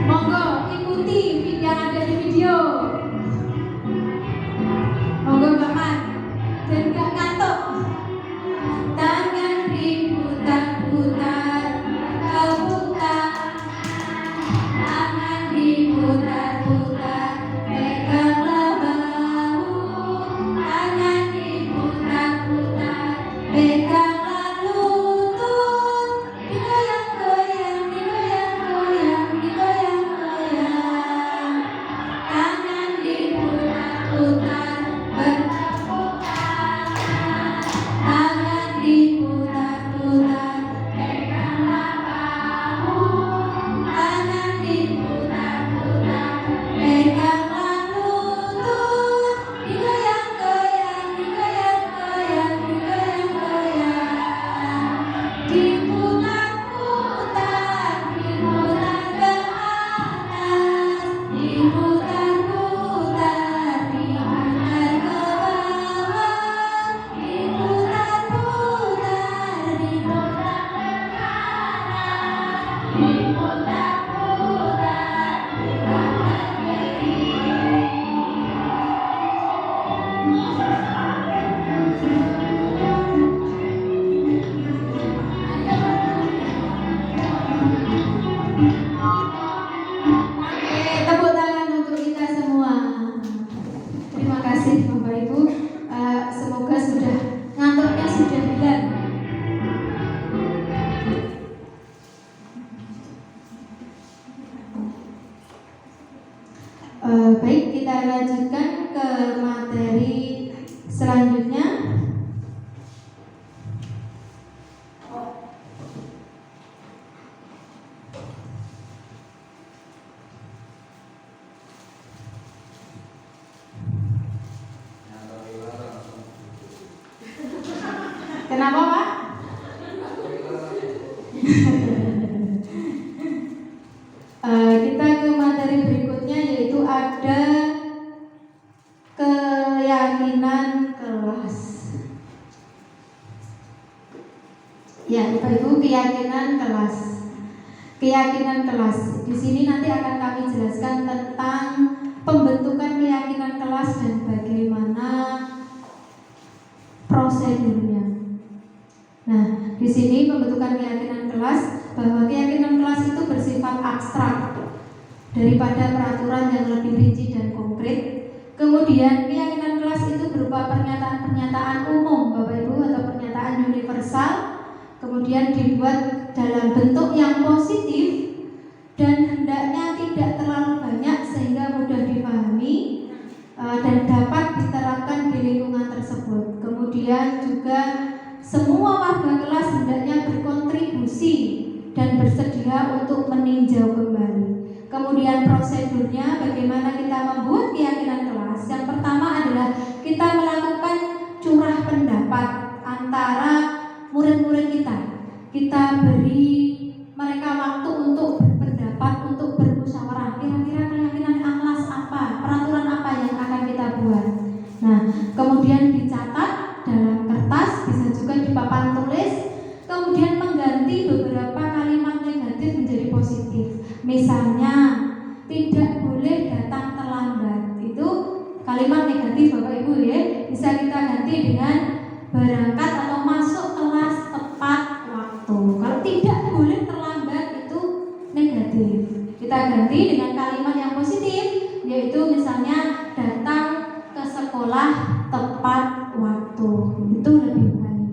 [SPEAKER 4] Monggo ikuti yang ada di video. Monggo Bapak, dan gak ngantuk. Tangan diputar-putar, kau putar. Tangan diputar-putar, peganglah bahu. kasih Bapak Ibu. Semoga sudah ngantuknya sudah hilang. Baik, kita lanjutkan ke materi selanjutnya. Kenapa Pak? Kita ke materi berikutnya, yaitu ada keyakinan kelas. Ya, Bapak Ibu, keyakinan kelas. Keyakinan kelas. Di sini nanti akan kami jelaskan tentang pembentukan keyakinan kelas dan bagaimana prosedurnya. Nah, di sini pembentukan keyakinan kelas, bahwa keyakinan kelas itu bersifat abstrak daripada peraturan yang lebih rinci dan konkret. Kemudian keyakinan kelas itu berupa pernyataan-pernyataan umum, Bapak Ibu, atau pernyataan universal. Kemudian dibuat dalam bentuk yang positif dan hendaknya tidak terlalu banyak sehingga mudah dipahami dan dapat diterapkan di lingkungan tersebut. Kemudian juga semua warga kelas hendaknya berkontribusi dan bersedia untuk meninjau kembali. Kemudian prosedurnya, bagaimana kita membuat keyakinan kelas. Yang pertama adalah kita melakukan curah pendapat antara murid-murid kita. Kita beri mereka waktu untuk berpendapat, untuk bermusyawarah. Kira-kira keyakinan kelas apa, peraturan apa yang akan kita buat. Nah, kemudian dicatat dalam kertas, bisa juga di papan tulis. Kemudian mengganti beberapa kalimat negatif menjadi positif. Misalnya, tidak boleh datang terlambat. Itu kalimat negatif Bapak Ibu ya. Bisa kita ganti dengan berangkat atau masuk kelas tepat waktu. Kalau tidak boleh terlambat itu negatif. Kita ganti dengan kalimat yang positif, yaitu misalnya datang ke sekolah tepat waktu. Itu lebih baik.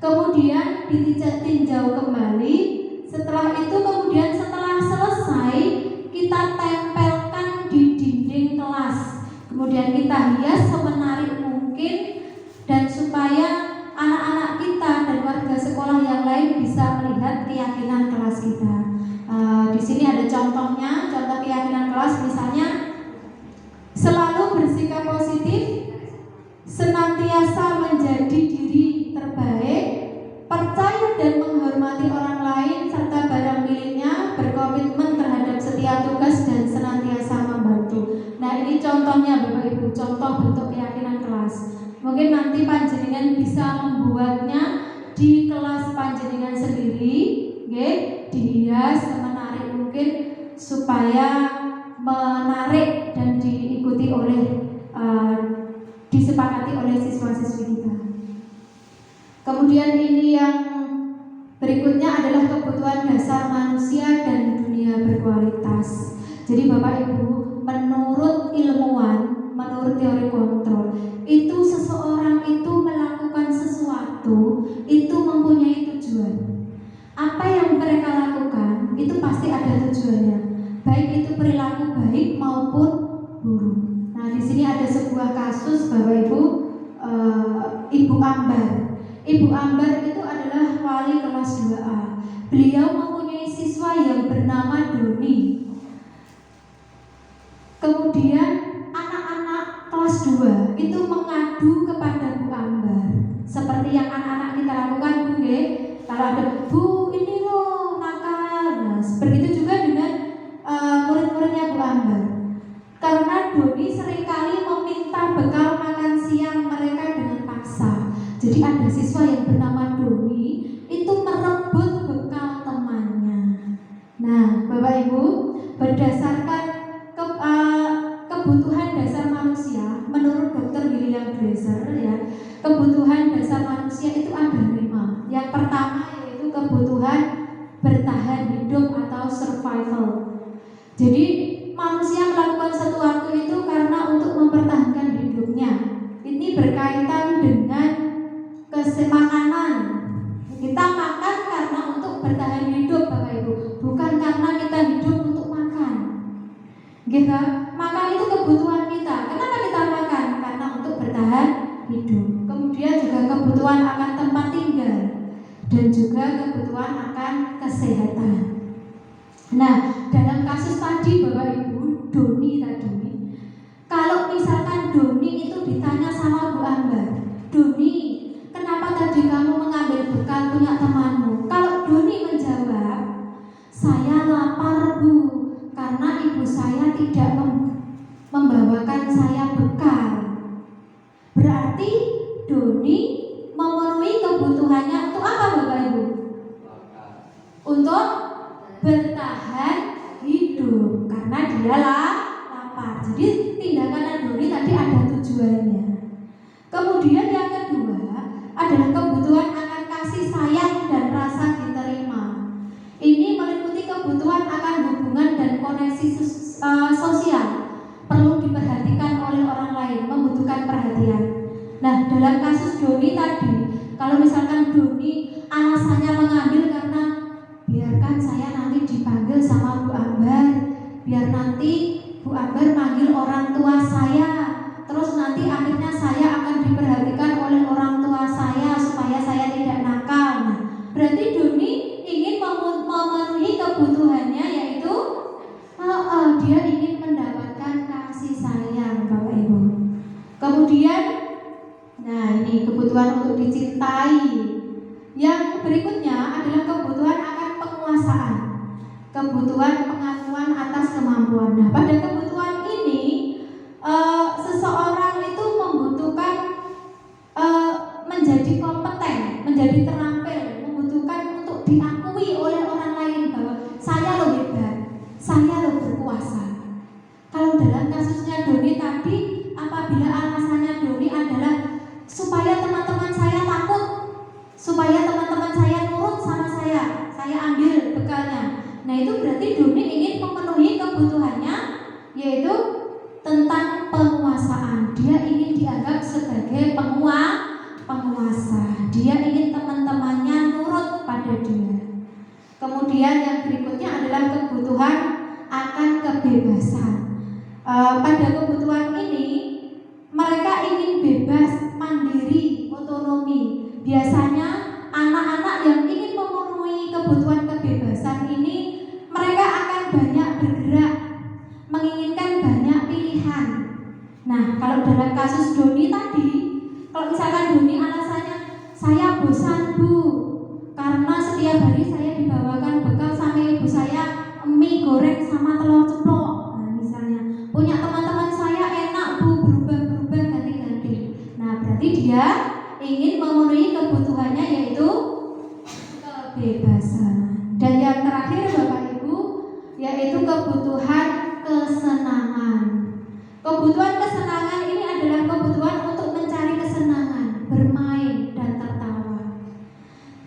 [SPEAKER 4] Kemudian ditinjau kembali. Setelah itu kemudian setelah selesai kita tempelkan di dinding kelas. Kemudian kita hias semenarik mungkin dan supaya anak-anak kita dan warga sekolah yang lain bisa melihat keyakinan kelas kita. Di sini ada contohnya, contoh keyakinan kelas misalnya selalu bersikap positif, senantiasa menjadi diri terbaik, percaya dan menghormati orang lain serta barang miliknya, berkomitmen terhadap setiap tugas dan senantiasa membantu. Nah, ini contohnya Bapak Ibu, contoh bentuk keyakinan kelas. Mungkin nanti panjenengan bisa membuatnya di kelas panjenengan sendiri, dihias semenarik mungkin supaya menarik dan diikuti oleh disepakati oleh siswa-siswi kita. Kemudian ini yang berikutnya adalah kebutuhan dasar manusia dan dunia berkualitas. Jadi Bapak Ibu, menurut ilmuwan, menurut teori kontrol, itu seseorang itu melakukan sesuatu itu mempunyai tujuan. Apa yang mereka lakukan itu pasti ada tujuannya, baik itu perilaku baik maupun buruk. Nah, di sini ada sebuah kasus Bapak Ibu, Ibu Ambar. Ibu Ambar itu adalah wali kelas 2A. Beliau mempunyai siswa yang bernama Doni. Kemudian anak-anak kelas 2 itu mengadu kepada Bu Ambar. Seperti yang anak-anak kita lakukan, Bu, kalau ada Bu ini loh nakal. Nah, seperti itu juga dengan murid-muridnya Bu Ambar. Karena Doni seringkali meminta bekal makan siang mereka dengan paksa. Jadi ada siswa yang bernama Doni itu merebut bekal temannya. Nah, Bapak Ibu, berdasarkan kebutuhan dasar manusia, menurut Dr. William Glaser ya, kebutuhan dasar manusia itu ada 5. Yang pertama yaitu kebutuhan bertahan hidup atau survival. Jadi manusia melakukan sesuatu itu karena untuk mempertahankan hidupnya. bertahan hidup. Kemudian juga kebutuhan akan tempat tinggal dan juga kebutuhan akan kesehatan. Nah, dalam kasus tadi Bapak Ibu, Doni tadi, kalau misalkan Doni itu ditanya sama Bu Ambar, Doni, kenapa tadi kamu mengambil bekal punya temanmu? Kalau Doni menjawab, saya lapar Bu, karena ibu saya tidak membawakan saya bekal. Berarti Doni memenuhi kebutuhannya untuk apa Bapak Ibu? Untuk bertahan hidup, karena dia lapar. Jadi tindakan Doni tadi ada tujuannya. Kemudian yang kedua adalah kebutuhan akan kasih sayang dan rasa diterima. Ini meliputi kebutuhan akan hubungan dan koneksi sosial, perlu diperhatikan oleh orang lain, membutuhkan perhatian. Nah, dalam kasus Doni tadi, kalau misalkan Doni alasannya mengambil karena biarkan saya nanti dipanggil sama Bu Ambar, biar nanti Bu Ambar manggil orang tua saya, terus nanti akhirnya saya akan diperhatikan oleh orang tua saya supaya saya tidak nakal. Nah, berarti Doni ingin memenuhi kebutuhannya, yaitu dia ingin mendapatkan kasih sayang Bapak Ibu. Kemudian, nah ini kebutuhan untuk dicintai. Yang berikutnya adalah kebutuhan akan penguasaan, kebutuhan pengakuan atas kemampuan. Nah, pada kebutuhan ini seseorang itu membutuhkan menjadi kompeten, menjadi terampil, membutuhkan untuk diakui oleh orang lain bahwa saya loh hebat, saya loh berkuasa. Kalau dalam kasusnya Doni tadi, apabila alasannya Doni adalah supaya teman-teman saya takut, supaya teman-teman saya nurut sama saya ambil bekalnya. Nah, itu berarti Doni ingin memenuhi kebutuhannya, yaitu tentang penguasaan. Dia ingin dianggap sebagai penguasa. Dia ingin teman-temannya nurut pada dia. Kemudian yang berikutnya adalah kebutuhan akan kebebasan. Pada kebutuhan ini mereka ingin bebas, mandiri, otonomi. Biasanya anak-anak yang ingin memenuhi kebutuhan kebebasan ini, mereka akan banyak bergerak, menginginkan banyak pilihan. Nah, kalau dalam kasus Doni tadi, kalau misalkan Doni alasannya saya bosan Bu, karena setiap hari saya dibawakan bekal sama ibu saya mie goreng sama telur ceplok. Nah, misalnya punya teman-teman saya enak Bu, berubah-berubah ganti-ganti. Nah, berarti dia ingin memenuhi kebutuhannya, yaitu kebebasan. Dan yang terakhir Bapak Ibu, yaitu kebutuhan kesenangan. Kebutuhan kesenangan ini adalah kebutuhan untuk mencari kesenangan, bermain dan tertawa.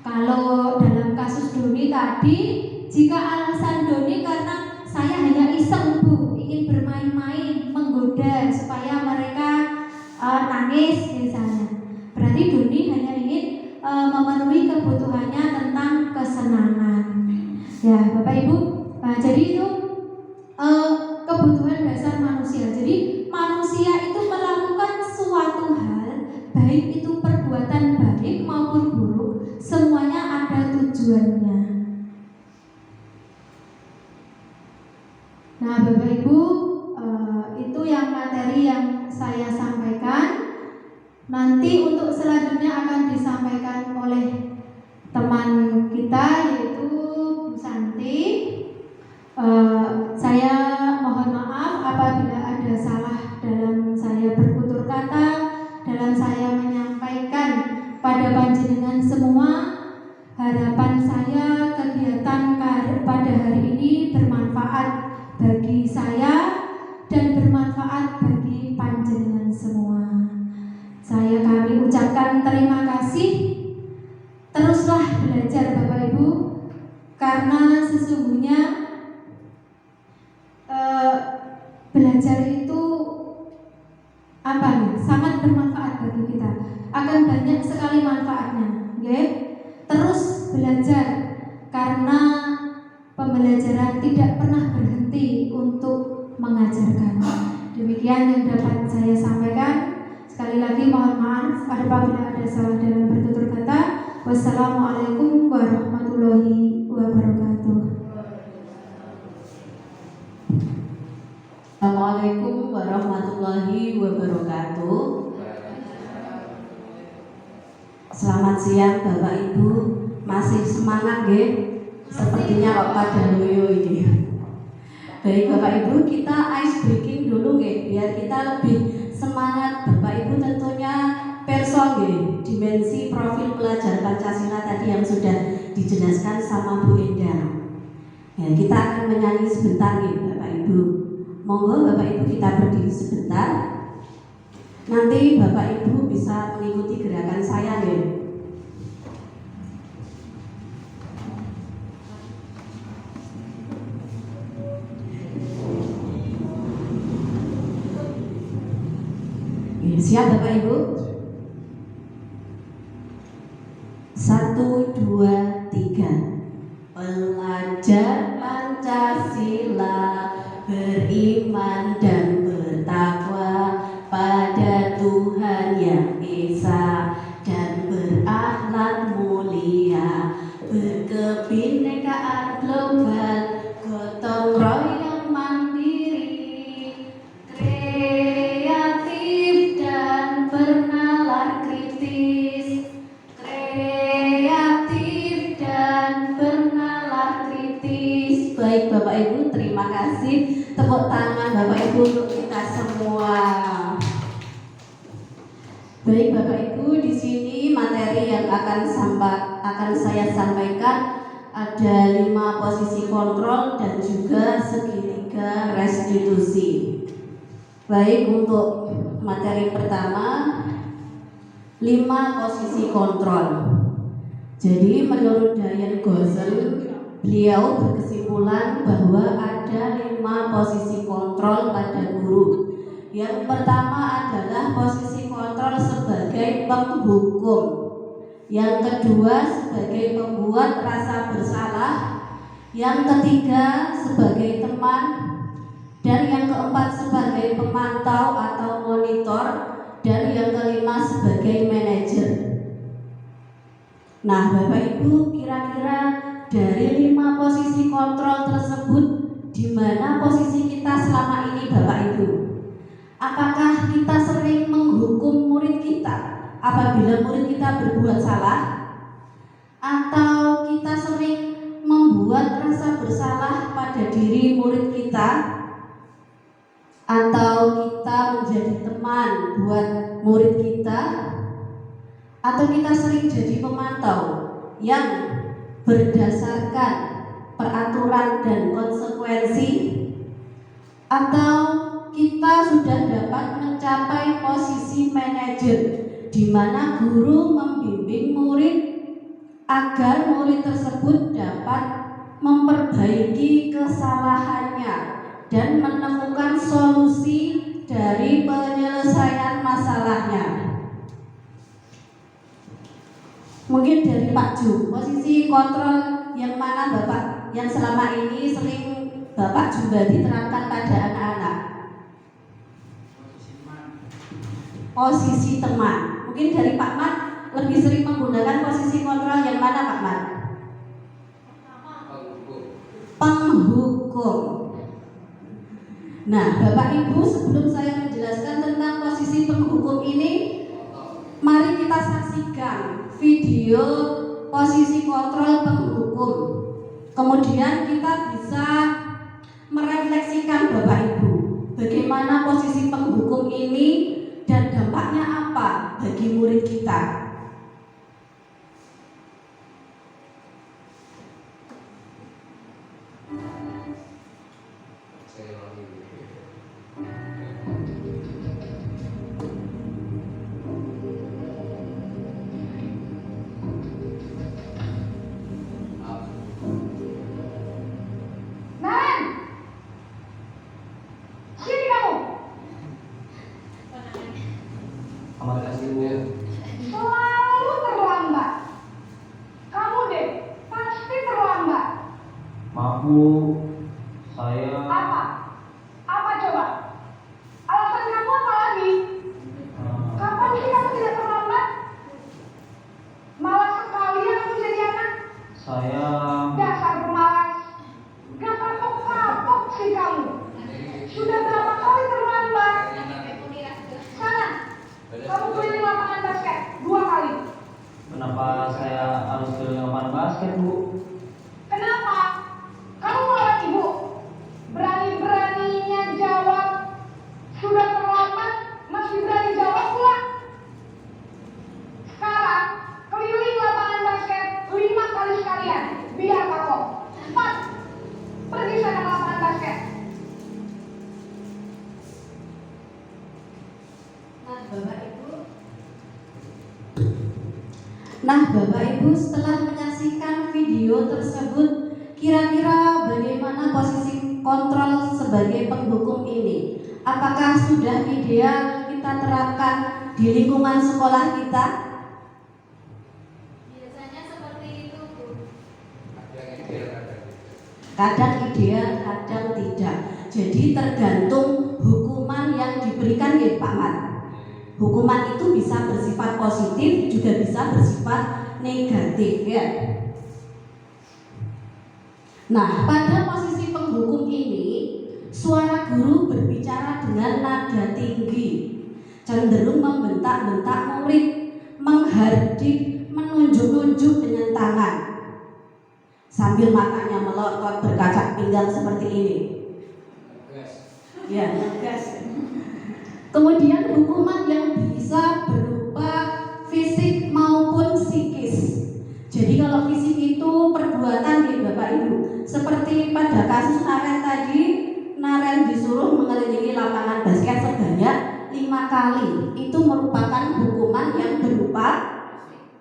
[SPEAKER 4] Kalau dalam kasus Doni tadi, jika alasan Doni karena saya hanya iseng Bu, ingin bermain-main, menggoda supaya mereka nangis misalnya, berarti Doni hanya ingin memenuhi kebutuhannya tentang kesenangan. Ya Bapak Ibu, jadi itu kebutuhan dasar manusia. Jadi manusia itu melakukan suatu hal, baik itu perbuatan baik maupun buruk, semuanya ada tujuannya. Nah Bapak Ibu, itu yang materi yang saya sampaikan. Nanti untuk selanjutnya akan disampaikan oleh teman kita, yaitu Bu Santi. Saya mohon maaf apabila ada salah dalam saya bertutur kata, dalam saya menyampaikan pada panjenengan semua. Harapan saya kegiatan pada hari ini bermanfaat bagi saya dan bermanfaat bagi panjenengan semua. Kami ucapkan terima kasih. Teruslah belajar Bapak Ibu, karena sesungguhnya belajar itu sangat bermanfaat bagi kita. Akan banyak sekali manfaatnya. Okay? Terus belajar, karena pembelajaran tidak pernah berhenti untuk mengajarkan. Demikian yang dapat saya sampaikan. Sekali lagi lagi mohon maaf apabila ada salah dalam bertutur kata. Wassalamualaikum warahmatullahi wabarakatuh.
[SPEAKER 2] Assalamualaikum warahmatullahi wabarakatuh. Selamat siang Bapak Ibu. Masih semangat nggih? Sepertinya kok pada loyo ini. Baik Bapak Ibu, kita ice breaking dulu nggih, biar kita lebih semangat. Bapak Ibu tentunya perso nggih, dimensi profil pelajar Pancasila tadi yang sudah dijelaskan sama Bu Indah. Ya, kita akan menyanyi sebentar nih Bapak Ibu. Monggo Bapak Ibu kita berdiri sebentar. Nanti Bapak Ibu bisa mengikuti gerakan saya nih. Siap Bapak Ibu? 1, 2, 3. Pelajar Pancasila beriman dan bertakwa pada Tuhan Yang Esa dan berakhlak mulia, berkebinekaan global, gotong royong mandiri, kreatif dan bernalar kritis, kreatif dan bernalar kritis. Baik Bapak Ibu, terima kasih. Tepuk tangan Bapak Ibu untuk kita semua. Baik Bapak Ibu, di sini materi yang akan saya sampaikan ada 5 posisi kontrol dan juga segitiga restitusi. Baik, untuk materi pertama 5 posisi kontrol. Jadi menurut Diane Gosel, beliau berkesimpulan bahwa ada 5 posisi kontrol pada guru. Yang pertama adalah posisi kontrol sebagai penghukum. Yang kedua sebagai pembuat rasa bersalah. Yang ketiga sebagai teman. Dan yang keempat sebagai pemantau atau monitor. Dan yang kelima sebagai manajer. Nah Bapak Ibu, kira-kira dari 5 posisi kontrol tersebut, di mana posisi kita selama ini Bapak Ibu? Apakah kita sering menghukum murid kita apabila murid kita berbuat salah? Atau kita sering membuat rasa bersalah pada diri murid kita? Atau kita menjadi teman buat murid kita? Atau kita sering jadi pemantau yang berdasarkan peraturan dan konsekuensi? Atau kita sudah dapat mencapai posisi manajer, di mana guru membimbing murid agar murid tersebut dapat memperbaiki kesalahannya dan menemukan solusi dari penyelesaian masalahnya. Mungkin dari Pak Ju, posisi kontrol yang mana Bapak yang selama ini sering Bapak Jumbadi terapkan pada anak-anak? Posisi teman. Mungkin dari Pak Mat lebih sering menggunakan posisi kontrol yang mana Pak Mat? Penghukum. Nah Bapak Ibu, sebelum saya menjelaskan tentang posisi penghukum ini, mari kita saksikan video posisi kontrol penghukum. Kemudian kita bisa merefleksikan Bapak Ibu, bagaimana posisi penghukum ini dan dampaknya apa bagi murid kita.
[SPEAKER 5] Selalu terlambat. Kamu deh, pasti terlambat.
[SPEAKER 6] Maaf Bu, saya
[SPEAKER 5] Apa? Apa coba? Alasan kamu apa lagi? Kapan
[SPEAKER 6] basket, Bu.
[SPEAKER 5] Kenapa? Kamu melawan ibu? Berani-beraninya jawab. Sudah terlambat, masih berani jawab pula. Sekarang, keliling lapangan basket 5 kali sekalian. Biar kapok. 4. Pergi sana ke lapangan basket.
[SPEAKER 7] Nah, Bapak Ibu, setelah menyaksikan video tersebut, kira-kira bagaimana posisi kontrol sebagai penghukum ini? Apakah sudah ideal kita terapkan di lingkungan sekolah kita?
[SPEAKER 1] Biasanya seperti itu, Bu.
[SPEAKER 7] Kadang ideal, kadang tidak. Jadi tergantung hukuman yang diberikan, ya Pak Mat. Hukuman itu bisa bersifat positif, juga bisa bersifat negatif, ya. Nah, pada posisi penghukum ini, suara guru berbicara dengan nada tinggi, cenderung membentak-bentak murid, menghardik, menunjuk-nunjuk dengan tangan, sambil matanya melotot berkaca pinggang seperti ini. Ya, gas. Kemudian hukuman yang bisa berupa fisik maupun psikis. Jadi kalau fisik itu perbuatan, nih Bapak Ibu, seperti pada kasus Naren tadi, Naren disuruh mengelilingi lapangan basket sebanyak 5 kali. Itu merupakan hukuman yang berupa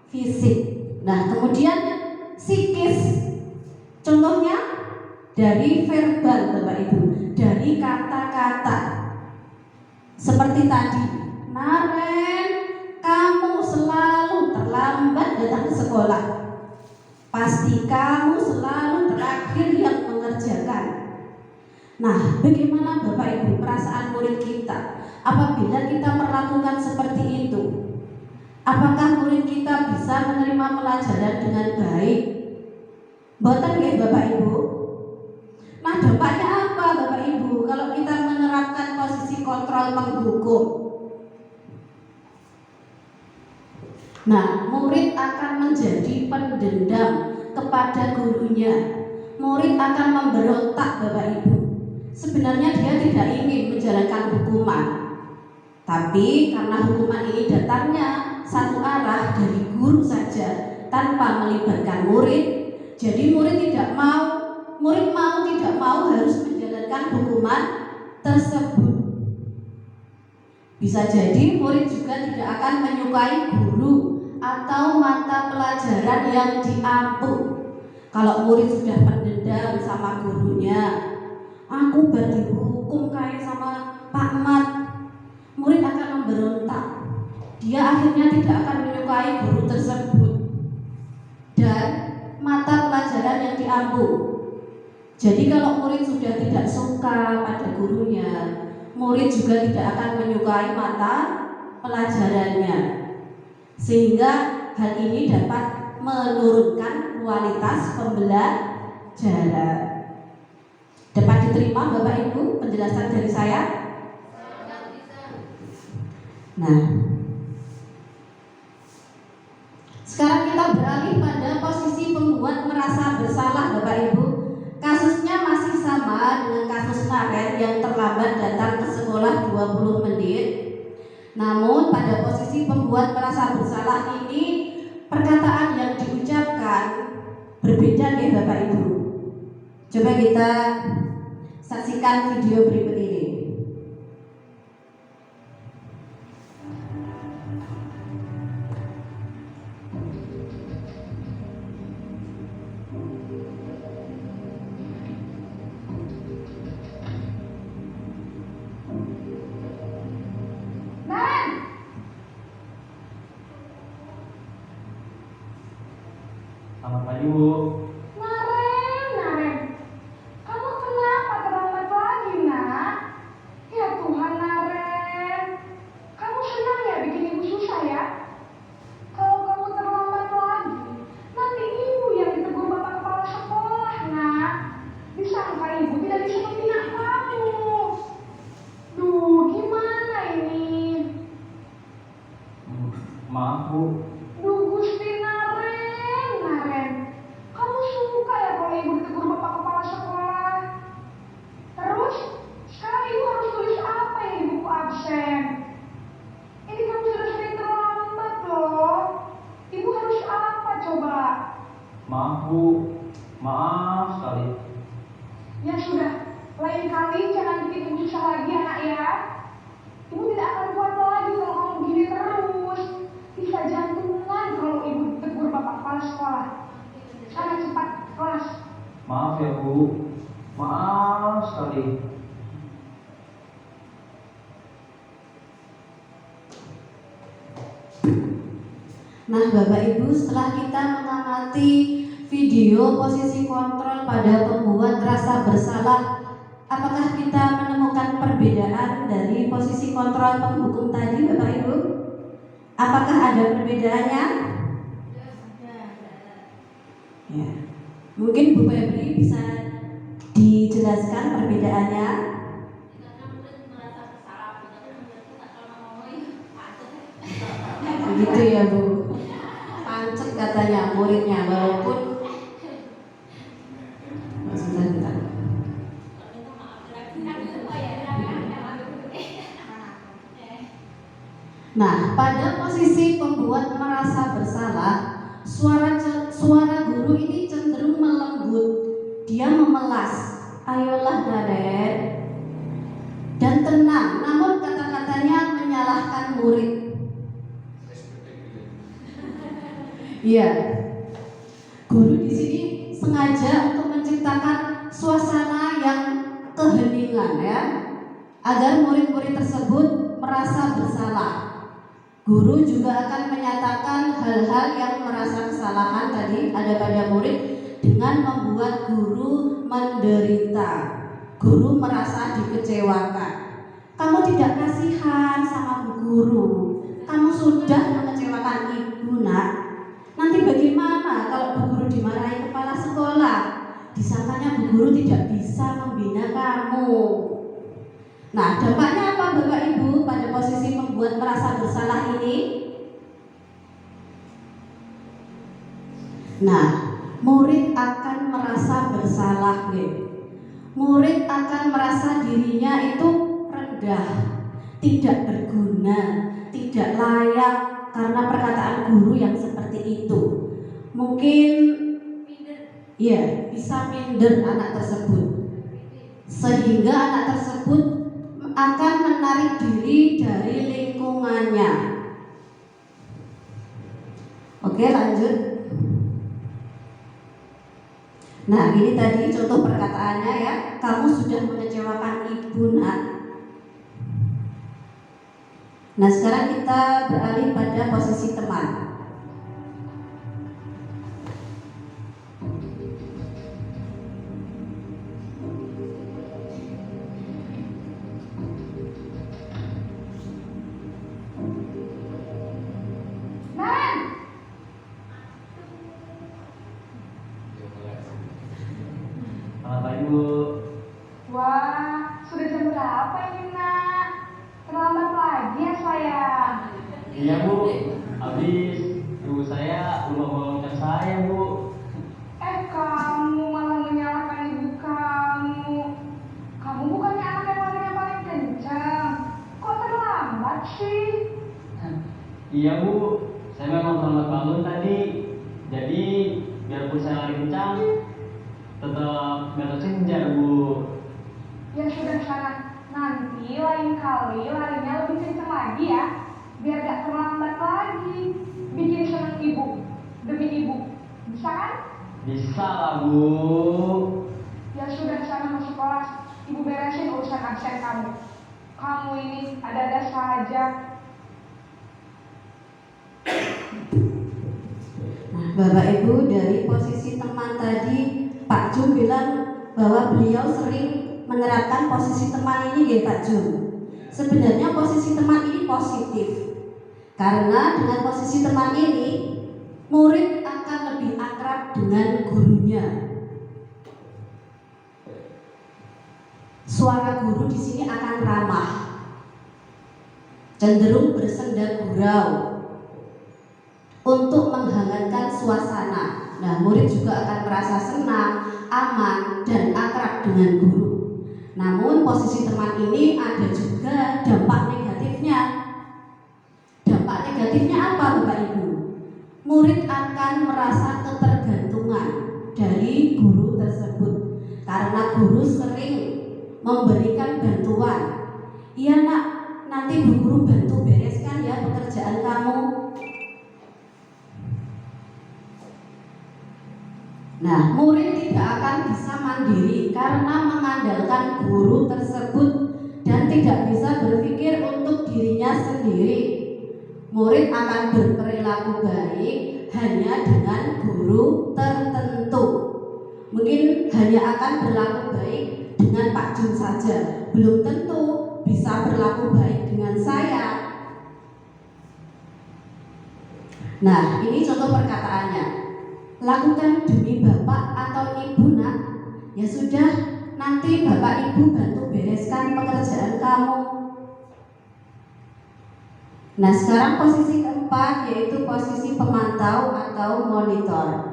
[SPEAKER 7] fisik. Nah, kemudian psikis, contohnya dari verbal, Bapak Ibu, dari kata-kata. Seperti tadi, Naren, kamu selalu terlambat datang ke sekolah. Pasti kamu selalu terakhir yang mengerjakan. Nah, bagaimana Bapak Ibu perasaan murid kita apabila kita perlakukan seperti itu? Apakah murid kita bisa menerima pelajaran dengan baik? Boten nggih Bapak Ibu? Nah, dampaknya apa Bapak Ibu kalau kita menerapkan posisi kontrol penghukum? Nah, murid akan menjadi pendendam kepada gurunya. Murid akan memberontak Bapak Ibu. Sebenarnya dia tidak ingin menjalankan hukuman, tapi karena hukuman ini datangnya satu arah dari guru saja tanpa melibatkan murid, jadi murid mau tidak mau harus menjalankan hukuman tersebut. Bisa jadi murid juga tidak akan menyukai guru atau mata pelajaran yang diampu. Kalau murid sudah pendendam sama gurunya, aku baru dihukum kayak sama Pak Mat, murid akan memberontak. Dia akhirnya tidak akan menyukai guru tersebut dan mata pelajaran yang diampu. Jadi kalau murid sudah tidak suka pada gurunya, murid juga tidak akan menyukai mata pelajarannya, sehingga hal ini dapat menurunkan kualitas pembelajaran. Dapat diterima Bapak Ibu penjelasan dari saya? Nah, sekarang kita beralih pada posisi pembuat merasa bersalah Bapak Ibu. Kasusnya masih sama dengan kasus Naren yang terlambat datang ke sekolah 20 menit. Namun pada posisi pembuat merasa bersalah ini, perkataan yang diucapkan berbeda nih Bapak Ibu. Coba kita saksikan video berikut ini.
[SPEAKER 5] Naren,
[SPEAKER 6] Selamat pagi, Bu.
[SPEAKER 5] Naren, kamu kenapa terlambat lagi, nak? Ya Tuhan, Naren, kamu senang ya bikin ibu susah ya? Kalau kamu terlambat lagi, nanti ibu yang ditegur bapak kepala sekolah, nak. Disangka ibu tidak bisa membina kamu. Duh, gimana ini?
[SPEAKER 6] Maaf, Bu.
[SPEAKER 5] Duh Gusti Naren,
[SPEAKER 6] Maaf Bu, maaf sekali.
[SPEAKER 5] Ya sudah, lain kali jangan bikin ibu susah lagi anak ya. Ibu tidak akan kuat lagi kalau kamu begini terus. Bisa jantungan kalau ibu tegur bapak kepala sekolah. Sana cepat kelas.
[SPEAKER 6] Maaf ya Bu, maaf sekali.
[SPEAKER 7] Nah, Bapak Ibu, setelah kita mengamati video posisi kontrol pada pembuat rasa bersalah, apakah kita menemukan perbedaan dari posisi kontrol penghukum tadi, Bapak Ibu? Apakah ada perbedaannya? Ya. Mungkin Bu Febri bisa dijelaskan perbedaannya. Begitu ya Bu, pancet katanya muridnya, walaupun sebentar. Nah, pada posisi pembuat merasa bersalah, suara guru ini cenderung melembut. Dia memelas, ayolah Naren, dan tenang. Namun kata-katanya menyalahkan murid. Iya, guru di sini sengaja untuk menciptakan suasana yang keheningan ya, agar murid-murid tersebut merasa bersalah. Guru juga akan menyatakan hal-hal yang merasa kesalahan tadi ada pada murid dengan membuat guru menderita. Guru merasa dikecewakan. Kamu tidak kasihan sama bu guru. Kamu sudah mengecewakan ibu, Nak. Nanti bagaimana kalau bu guru dimarahi kepala sekolah? Disangkanya bu guru tidak bisa membina kamu. Nah, dampaknya apa Bapak Ibu pada posisi membuat merasa bersalah ini? Nah, murid akan merasa bersalah, murid akan merasa dirinya itu rendah, tidak berguna, tidak layak karena perkataan guru yang seperti itu. Mungkin ya bisa minder anak tersebut, sehingga anak tersebut akan menarik diri dari lingkungannya. Oke, lanjut. Nah, ini tadi contoh perkataannya ya. Kamu sudah mengecewakan ibu, Nak. Nah, sekarang kita beralih pada posisi teman.
[SPEAKER 6] Selamat pagi Bu.
[SPEAKER 5] Wah, sudah jam berapa ini Nak? Terlambat lagi ya sayang.
[SPEAKER 6] Iya Bu, habis ibu saya lupa bawa saya Bu.
[SPEAKER 5] Kamu malah menyalahkan ibu kamu. Kamu bukannya anak yang larinya paling kencang. Kok terlambat sih?
[SPEAKER 6] Iya Bu, saya memang terlambat bangun tadi. Jadi biarpun saya lari kencang, tetap nggak tersenja Bu.
[SPEAKER 5] Ya sudah sana. Nanti lain kali larinya lebih kencang lagi ya. Biar gak terlambat lagi. Bikin senang ibu. Demi ibu. Bisa kan?
[SPEAKER 6] Bisa lah Bu.
[SPEAKER 5] Ya sudah sana masuk kelas. Ibu beresin urusan absen kamu. Kamu ini ada-ada saja.
[SPEAKER 7] Nah, Bapak Ibu, dari posisi teman tadi, Pak Jun bilang bahwa beliau sering menerapkan posisi teman ini ya Pak Jun. Sebenarnya posisi teman ini positif, karena dengan posisi teman ini murid akan lebih akrab dengan gurunya. Suara guru di sini akan ramah, cenderung bersenda gurau untuk menghangatkan suasana. Nah, murid juga akan merasa senang, aman, dan akrab dengan guru. Namun posisi teman ini ada juga dampak negatifnya. Dampak negatifnya apa Bapak Ibu? Murid akan merasa ketergantungan. karena guru sering memberikan bantuan. Iya nak, nanti Bu Guru bantu bereskan ya pekerjaan kamu. Nah, murid tidak akan bisa mandiri karena mengandalkan guru tersebut dan tidak bisa berpikir untuk dirinya sendiri. Murid akan berperilaku baik hanya dengan guru tertentu. Mungkin hanya akan berlaku baik dengan Pak Jun saja, belum tentu bisa berlaku baik dengan saya. Nah, ini contoh perkataannya. Lakukan demi Bapak atau Ibu nak. Ya sudah, nanti Bapak Ibu bantu bereskan pekerjaan kamu. Nah, sekarang posisi keempat yaitu posisi pemantau atau monitor.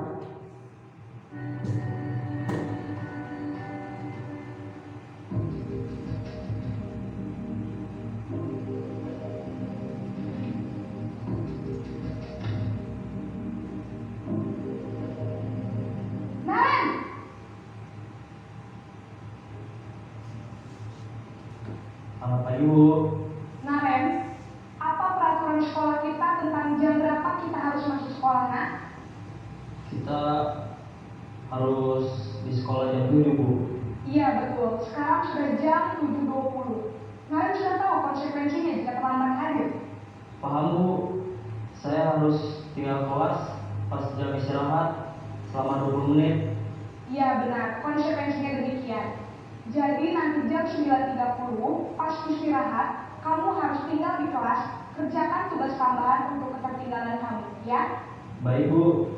[SPEAKER 6] Selamat pagi Bu.
[SPEAKER 5] Nah Ren, apa peraturan sekolah kita tentang jam berapa kita harus masuk sekolah nak?
[SPEAKER 6] Kita harus di sekolah jam 7 Bu.
[SPEAKER 5] Iya betul, sekarang sudah jam 7.20. Kalian sudah tahu konsekuensinya jika terlambat hadir?
[SPEAKER 6] Paham Bu, saya harus tinggal kelas pas jam istirahat selama 20 menit.
[SPEAKER 5] Iya benar, konsekuensinya demikian. Jadi nanti jam 9.30 pas istirahat, kamu harus tinggal di kelas, kerjakan tugas tambahan untuk ketertinggalan kamu, ya?
[SPEAKER 6] Baik Bu.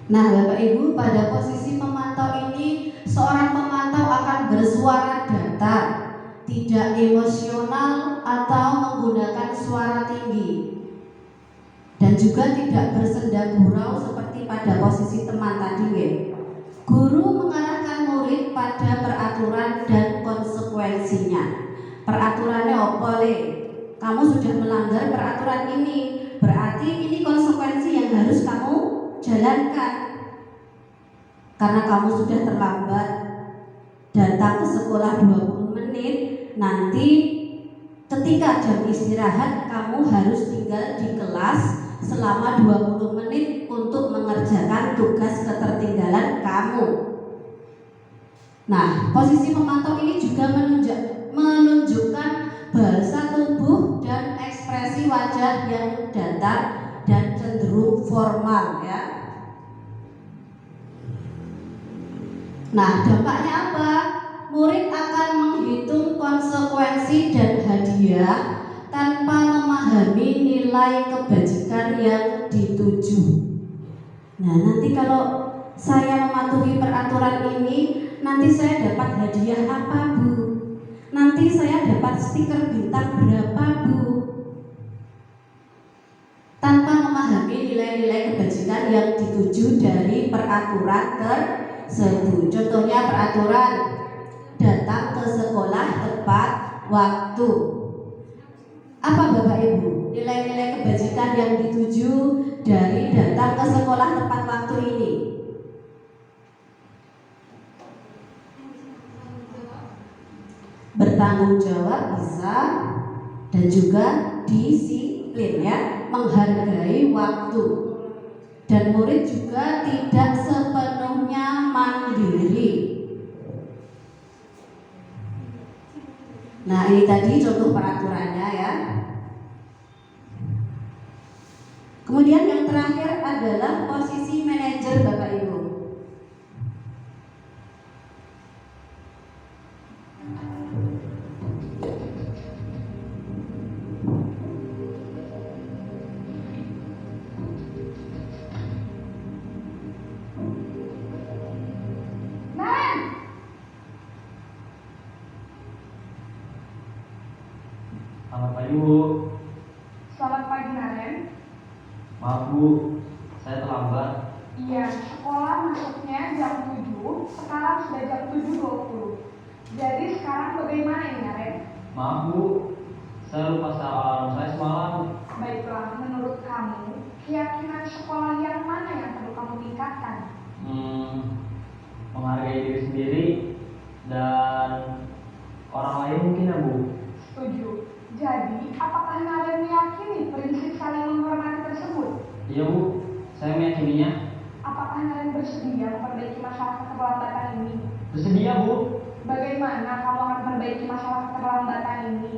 [SPEAKER 7] Nah, Bapak Ibu, pada posisi pemantau ini, seorang pemantau akan bersuara datar, tidak emosional atau menggunakan suara tinggi, dan juga tidak bersenda gurau seperti pada posisi teman tadi. Guru mengarahkan murid pada peraturan dan konsekuensinya. Peraturannya apa le? Kamu sudah melanggar peraturan ini, berarti ini konsekuensi yang harus kamu jalankan. Karena kamu sudah terlambat datang ke sekolah 20 menit, nanti ketika jam istirahat kamu harus tinggal di kelas selama 20 menit untuk mengerjakan tugas ketertinggalan kamu. Nah, posisi pemantau ini juga menunjukkan bahasa tubuh dan ekspresi wajah yang datar dan cenderung formal ya. Nah, dampaknya apa? Murid akan menghitung konsekuensi dan hadiah tanpa memahami nilai kebajikan yang dituju. Nah, nanti kalau saya mematuhi peraturan ini, nanti saya dapat hadiah apa Bu? Nanti saya dapat stiker bintang berapa Bu? Tanpa memahami nilai-nilai kebajikan yang dituju dari peraturan tersebut. Contohnya peraturan datang ke sekolah tepat waktu. Apa Bapak Ibu nilai-nilai kebajikan yang dituju dari datang ke sekolah tepat waktu ini? Bertanggung jawab bisa, dan juga disiplin ya, menghargai waktu. Dan murid juga tidak sepenuhnya mandiri. Nah, ini tadi contoh peraturannya ya. Kemudian yang terakhir adalah posisi manajer Bapak Ibu.
[SPEAKER 6] Selamat pagi Bu.
[SPEAKER 5] Selamat pagi Naren.
[SPEAKER 6] Maaf Bu, saya terlambat.
[SPEAKER 5] Iya, sekolah masuknya jam 7, sekarang sudah jam 7.20. Jadi sekarang bagaimana ini Naren?
[SPEAKER 6] Maaf Bu, Saya lupa secara alarm saya semalam.
[SPEAKER 5] Baiklah, menurut kamu, keyakinan sekolah yang mana yang perlu kamu tingkatkan?
[SPEAKER 6] Menghargai diri sendiri dan orang lain mungkin ya Bu.
[SPEAKER 5] Setuju. Jadi, apakah Naren meyakini prinsip saling menghormati tersebut?
[SPEAKER 6] Iya Bu, saya meyakininya.
[SPEAKER 5] Apakah Naren bersedia memperbaiki masalah keterlambatan ini?
[SPEAKER 6] Bersedia Bu.
[SPEAKER 5] Bagaimana kamu akan memperbaiki masalah keterlambatan ini?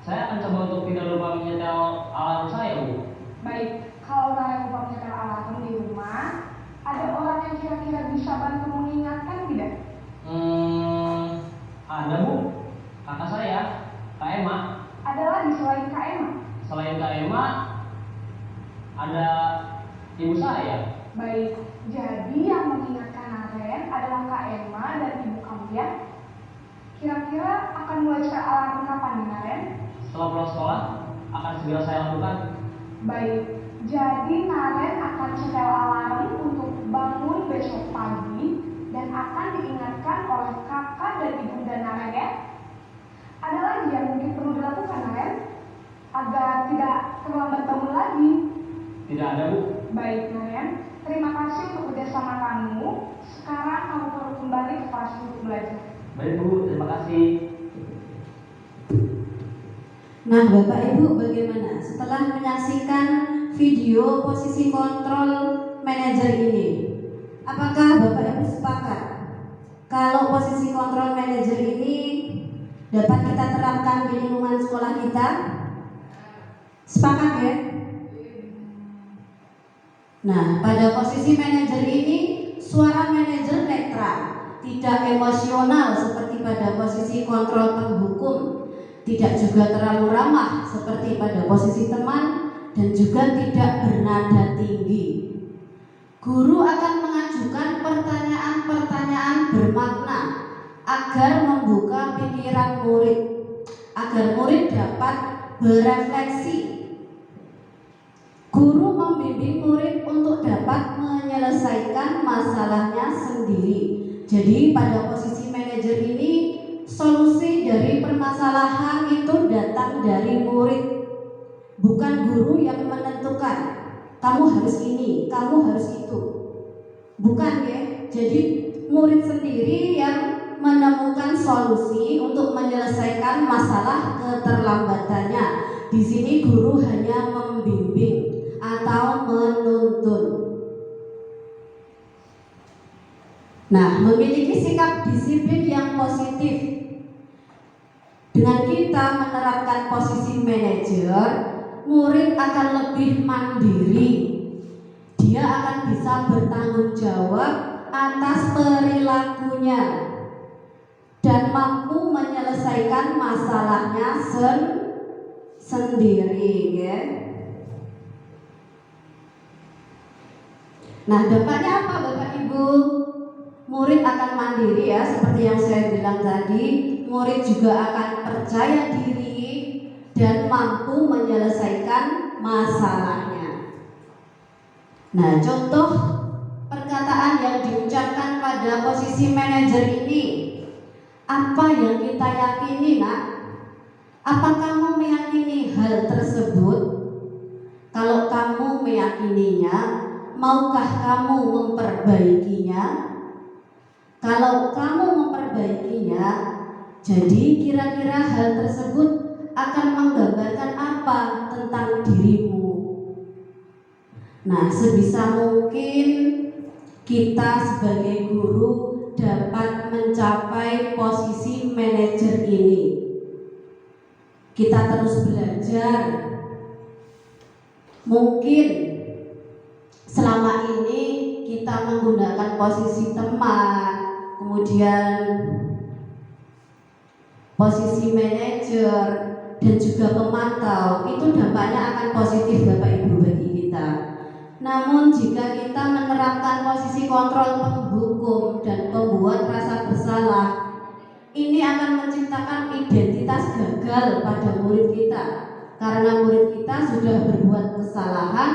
[SPEAKER 6] Saya akan coba untuk tidak lupa menyetel alarm saya Bu.
[SPEAKER 5] Baik, kalau Naren lupa menyetel alarm di rumah, ada orang yang kira-kira bisa bantu mengingatkan tidak?
[SPEAKER 6] Ada Bu, kakak saya, Kak Emma.
[SPEAKER 5] Ada lagi selain Kak Emma?
[SPEAKER 6] Selain Kak Emma, ada ibu saya.
[SPEAKER 5] Baik, jadi yang mengingatkan Naren adalah Kak Emma dan ibu kamu ya? Kira-kira akan mulai setel alarm kapan nih Naren?
[SPEAKER 6] Setelah pulang sekolah, akan segera saya lakukan.
[SPEAKER 5] Baik, jadi Naren akan setel alarm untuk bangun besok pagi dan akan diingatkan oleh kakak dan ibunda Naren ya? Ada lagi yang mungkin perlu dilakukan Naren? Agar tidak terlambat bangun lagi.
[SPEAKER 6] Tidak ada Bu.
[SPEAKER 5] Baik Naren, terima kasih untuk kerjasama kamu. Sekarang kamu perlu kembali ke kelas untuk belajar.
[SPEAKER 6] Baik Bu, terima kasih.
[SPEAKER 7] Nah, Bapak Ibu bagaimana setelah menyaksikan video posisi kontrol manajer ini? Apakah Bapak Ibu sepakat kalau posisi kontrol manajer ini dapat kita terapkan di lingkungan sekolah kita? Sepakat ya? Nah, pada posisi manajer ini suara manajer netral, tidak emosional seperti pada posisi kontrol penghukum, tidak juga terlalu ramah seperti pada posisi teman, dan juga tidak bernada tinggi. Guru akan mengajukan pertanyaan-pertanyaan bermakna agar membuka pikiran murid, agar murid dapat berefleksi. Guru membimbing murid untuk dapat menyelesaikan masalahnya sendiri. Jadi pada posisi manajer ini solusi dari permasalahan itu datang dari murid, bukan guru yang menentukan kamu harus ini, kamu harus itu. Bukan ya. Jadi murid sendiri yang menemukan solusi untuk menyelesaikan masalah keterlambatannya. Di sini guru hanya membimbing atau menuntun. Nah, memiliki sikap disiplin yang positif. Dengan kita menerapkan posisi manajer, murid akan lebih mandiri. Dia akan bisa bertanggung jawab atas perilakunya dan mampu menyelesaikan masalahnya sendiri ya. Nah, dampaknya apa Bapak Ibu? Murid akan mandiri ya, seperti yang saya bilang tadi. Murid juga akan percaya diri dan mampu menyelesaikan masalahnya. Nah, contoh perkataan yang diucapkan pada posisi manajer ini, apa yang kita yakini nak? Apa kamu meyakini hal tersebut? Kalau kamu meyakininya, maukah kamu memperbaikinya? Kalau kamu memperbaikinya, jadi kira-kira hal tersebut akan menggambarkan apa tentang dirimu? Nah, sebisa mungkin kita sebagai guru dapat mencapai posisi manajer ini. Kita terus belajar. Mungkin selama ini kita menggunakan posisi teman, kemudian posisi manajer dan juga pemantau, itu dampaknya akan positif Bapak Ibu bagi kita. Namun jika kita menerapkan posisi kontrol penghukum dan pembuat rasa bersalah, ini akan menciptakan identitas gagal pada murid kita, karena murid kita sudah berbuat kesalahan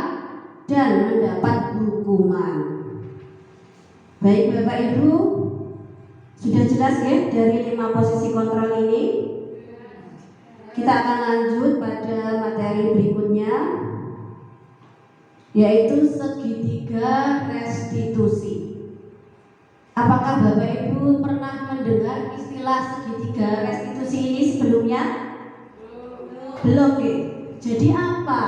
[SPEAKER 7] dan mendapat hukuman. Baik Bapak Ibu, Sudah jelas ya dari 5 posisi kontrol ini? Kita akan lanjut pada materi berikutnya, yaitu segitiga restitusi. Apakah Bapak Ibu pernah mendengar istilah segitiga restitusi ini sebelumnya? Belum ya? Jadi apa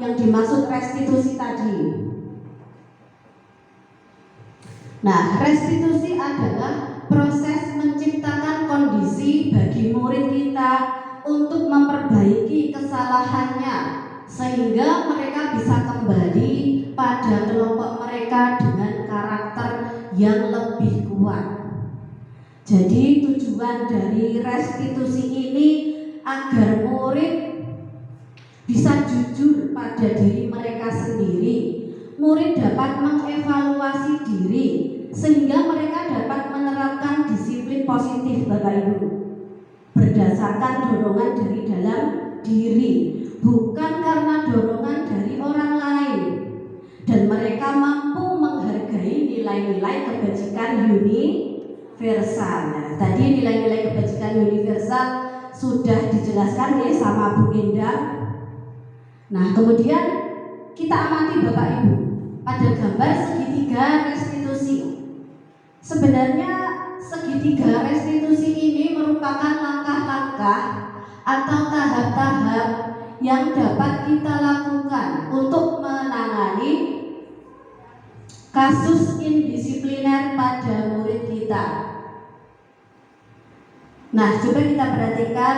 [SPEAKER 7] yang dimaksud restitusi tadi? Nah, restitusi adalah proses menciptakan kondisi bagi murid kita untuk memperbaiki kesalahannya sehingga mereka bisa kembali pada kelompok mereka dengan karakter yang lebih kuat. Jadi tujuan dari restitusi ini agar murid bisa jujur pada diri mereka sendiri. Murid dapat mengevaluasi diri sehingga mereka dapat menerapkan disiplin positif Bapak Ibu berdasarkan dorongan dari dalam diri, bukan karena dorongan dari orang lain, dan mereka mampu menghargai nilai-nilai kebajikan universal. Nah, tadi nilai-nilai kebajikan universal sudah dijelaskan ya sama Bu Endang. Nah, kemudian kita amati Bapak Ibu pada gambar segitiga restitusi. Sebenarnya segitiga restitusi ini merupakan langkah-langkah atau tahap-tahap yang dapat kita lakukan untuk menangani kasus indisipliner pada murid kita. Nah, coba kita perhatikan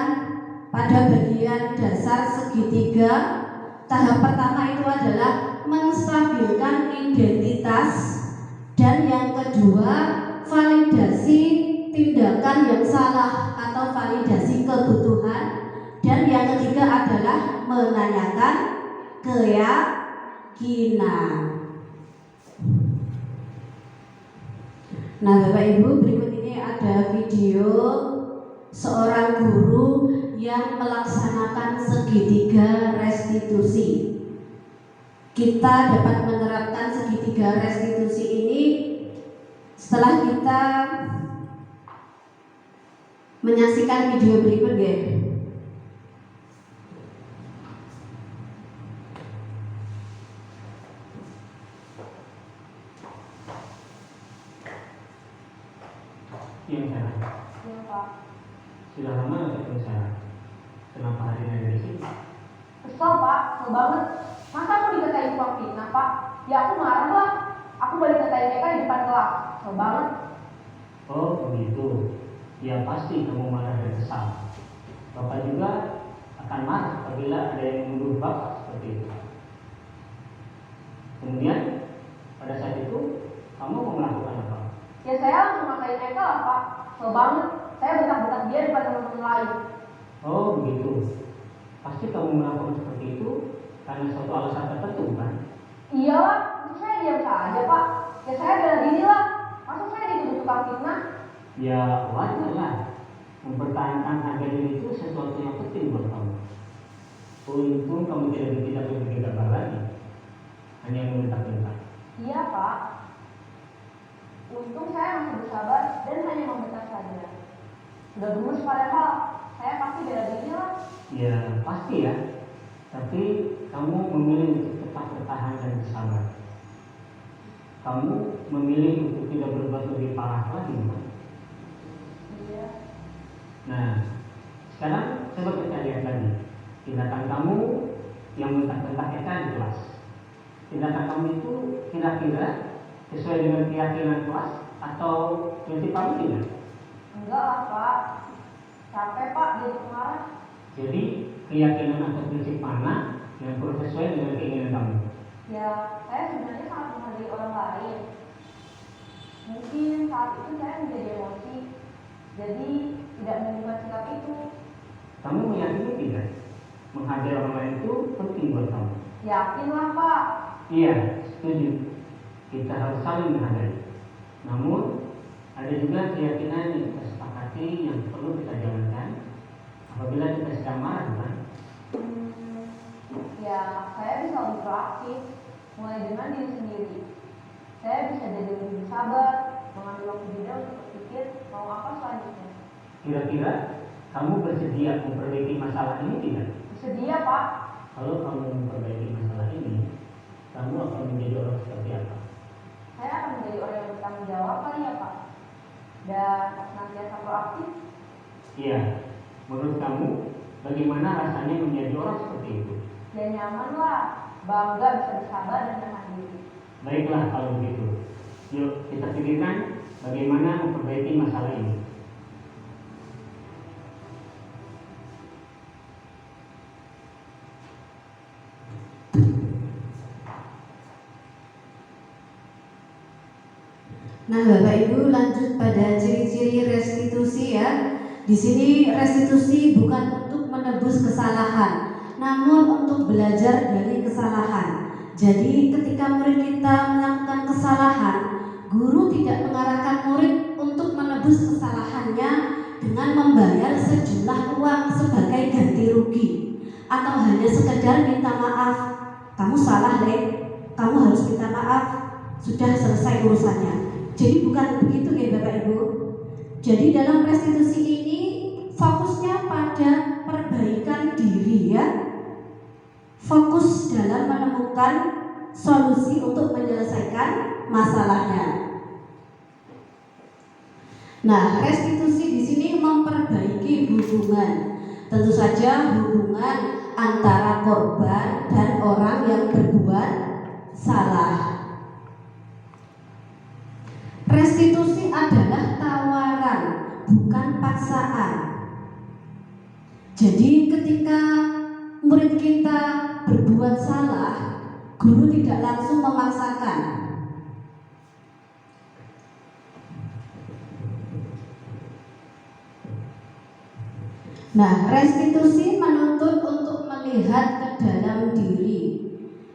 [SPEAKER 7] pada bagian dasar segitiga. Tahap pertama itu adalah menstabilkan identitas, dan yang kedua validasi tindakan yang salah atau validasi kebutuhan, dan yang ketiga adalah menanyakan keyakinan. Nah, Bapak Ibu, berikut ini ada video seorang guru yang melaksanakan segitiga restitusi. Kita dapat menerapkan segitiga restitusi ini setelah kita menyaksikan video berikut ya.
[SPEAKER 6] Iya, Sarah.
[SPEAKER 5] Iya Pak.
[SPEAKER 6] Sudah lama nggak ketemu Sarah? Kenapa hari ini ada di sini?
[SPEAKER 5] Kesel Pak, kesel banget. Masa aku dikatain tukang fitnah Pak? Ya aku marah lah. Aku balik katain mereka di depan kelas. Kesel banget.
[SPEAKER 6] Oh begitu. Ya pasti kamu marah dan kesal. Bapak juga akan marah apabila ada yang menuduh Bapak seperti itu. Kemudian pada saat itu kamu mau melakukan apa?
[SPEAKER 5] Ya saya langsung makain mereka lah Pak. Kesel banget. Saya bentak-bentak dia depan teman-teman lain.
[SPEAKER 6] Oh begitu. Pasti kamu melakukan seperti itu karena suatu alasan tertentu kan?
[SPEAKER 5] Iya lah, terus saya diam saja Pak. Ya saya bela diri lah. Masa saya dituduh tukang fitnah?
[SPEAKER 6] Ya wajar lah. Mempertahankan harga diri itu sesuatu yang penting buat kamu. Untung kamu tidak berpikir gagal lagi, hanya membentak-bentak.
[SPEAKER 5] Iya Pak. Untung saya masih bersabar dan hanya membentak saja. Sudah gemes padahal saya pasti bela diri lah.
[SPEAKER 6] Ya pasti ya. Tapi kamu memilih untuk tetap bertahan dan bersabar. Kamu memilih untuk tidak berbuat lebih parah lagi, bukan?
[SPEAKER 5] Iya.
[SPEAKER 6] Nah, sekarang coba kita lihat lagi tindakan kamu yang bentak-bentak Eka di kelas. Tindakan kamu itu kira-kira sesuai dengan keyakinan kelas atau prinsip kamu tidak?
[SPEAKER 5] Enggak lah Pak. Capek Pak dia marah.
[SPEAKER 6] Jadi keyakinan atau prinsip mana yang perlu sesuai dengan keinginan kamu?
[SPEAKER 5] Ya saya sebenarnya sangat menghargai orang lain. Mungkin saat itu saya menjadi emosi. Jadi tidak menemukan sikap itu.
[SPEAKER 6] Kamu meyakini tidak? Menghargai orang lain itu penting buat kamu.
[SPEAKER 5] Yakin lah Pak.
[SPEAKER 6] Iya, setuju. Kita harus saling menghargai. Namun ada juga keyakinan yang kita sepakati yang perlu kita jalankan apabila kita sedang marah, bukan?
[SPEAKER 5] Ya saya bisa lebih proaktif. Mulai dengan diri sendiri. Saya bisa jadi lebih sabar, mengambil waktu jeda untuk berpikir. berpikir mau apa selanjutnya.
[SPEAKER 6] Kira-kira kamu bersedia memperbaiki masalah ini tidak?
[SPEAKER 5] Bersedia, Pak.
[SPEAKER 6] Kalau kamu memperbaiki masalah ini, kamu akan menjadi orang seperti apa?
[SPEAKER 5] Saya akan menjadi orang yang bertanggung jawab kali ya, Pak. Dan senantiasa proaktif.
[SPEAKER 6] Iya. Menurut kamu, bagaimana rasanya menjadi orang seperti itu?
[SPEAKER 5] Ya nyaman lah. Bangga bisa bersabar dan menahan diri.
[SPEAKER 6] Baiklah kalau begitu. Yuk kita pikirkan bagaimana memperbaiki masalah ini.
[SPEAKER 7] Nah, Bapak Ibu, lanjut pada ciri-ciri restitusi ya. Di sini restitusi bukan untuk menebus kesalahan, namun untuk belajar dari kesalahan. Jadi ketika murid kita melakukan kesalahan, guru tidak mengarahkan murid untuk menebus kesalahannya dengan membayar sejumlah uang sebagai ganti rugi, atau hanya sekedar minta maaf. Kamu salah, Le. Kamu harus minta maaf. Sudah selesai urusannya. Jadi bukan begitu ya Bapak Ibu. Jadi dalam restitusi ini fokusnya pada perbaikan diri ya. Fokus dalam menemukan solusi untuk menyelesaikan masalahnya. Nah, restitusi di sini memperbaiki hubungan. Tentu saja hubungan antara korban dan orang yang berbuat salah. Restitusi adalah tawaran, bukan paksaan. Jadi ketika murid kita berbuat salah, guru tidak langsung memaksakan. Nah, restitusi menuntut untuk melihat ke dalam diri.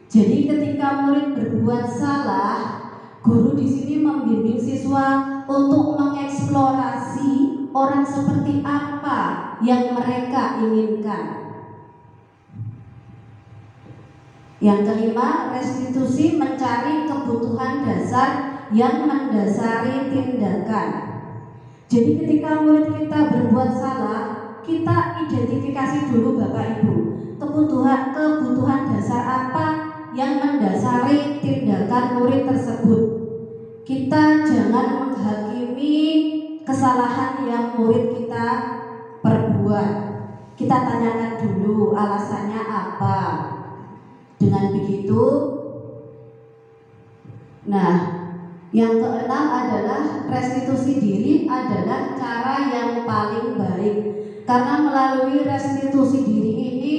[SPEAKER 7] Jadi ketika murid berbuat salah, guru di sini membimbing siswa untuk mengeksplorasi orang seperti apa yang mereka inginkan. Yang kelima, restitusi mencari kebutuhan dasar yang mendasari tindakan. Jadi ketika murid kita berbuat salah, kita identifikasi dulu Bapak Ibu, kebutuhan dasar apa yang mendasari tindakan murid tersebut. Kita jangan menghakimi kesalahan yang murid kita perbuat. Kita tanyakan dulu alasannya apa. Dengan begitu, nah, yang keenam adalah restitusi diri adalah cara yang paling baik. Karena melalui restitusi diri ini,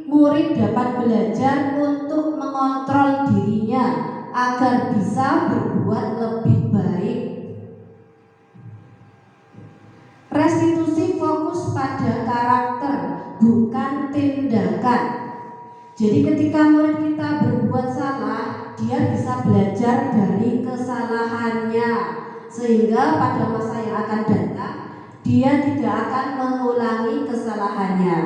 [SPEAKER 7] murid dapat belajar untuk mengontrol dirinya agar bisa berbuat lebih baik. Restitusi fokus pada karakter, bukan tindakan. Jadi ketika murid kita berbuat salah, dia bisa belajar dari kesalahannya, sehingga pada masa yang akan datang dia tidak akan mengulangi kesalahannya.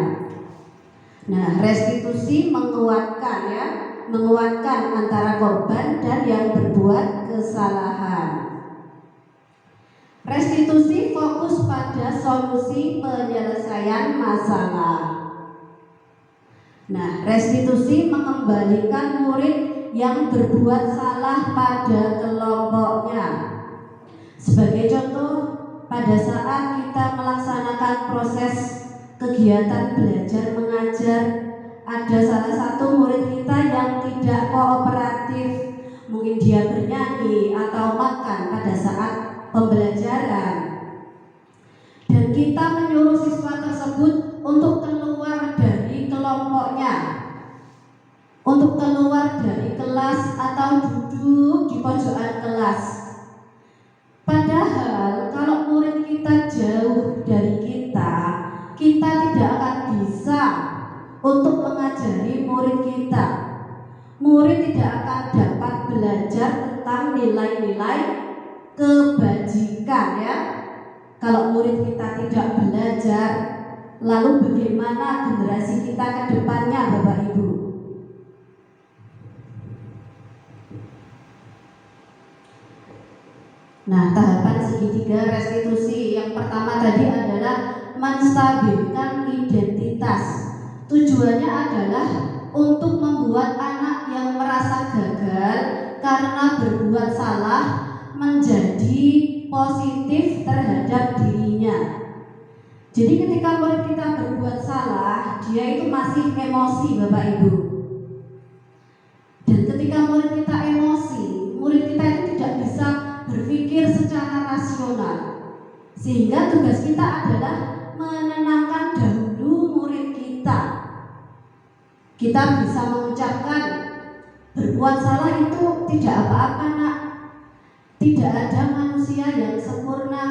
[SPEAKER 7] Nah, restitusi menguatkan antara korban dan yang berbuat kesalahan. Restitusi fokus pada solusi penyelesaian masalah. Nah, restitusi mengembalikan murid yang berbuat salah pada kelompoknya. Sebagai contoh, pada saat kita melaksanakan proses kegiatan belajar mengajar, ada salah satu murid kita yang tidak kooperatif, mungkin dia bernyanyi atau makan pada saat pembelajaran, dan kita menyuruh siswa tersebut untuk keluar dari kelompoknya, untuk keluar dari kelas atau duduk di pojokan kelas. Padahal kalau murid kita jauh dari kita tidak akan bisa untuk mengajari murid kita. Murid tidak akan dapat belajar tentang nilai-nilai kebajikan ya. Kalau murid kita tidak belajar, lalu bagaimana generasi kita ke depannya Bapak Ibu? Nah, tahapan segitiga restitusi yang pertama tadi adalah menstabilkan identitas. Tujuannya adalah untuk membuat anak yang merasa gagal karena berbuat salah menjadi positif terhadap dirinya. Jadi ketika murid kita berbuat salah, dia itu masih emosi, Bapak Ibu. Dan ketika murid kita emosi, murid kita itu tidak bisa berpikir secara rasional. Sehingga tugas kita adalah menenangkan dahulu murid kita. Kita bisa mengucapkan, berbuat salah itu tidak apa-apa nak. Tidak ada manusia yang sempurna.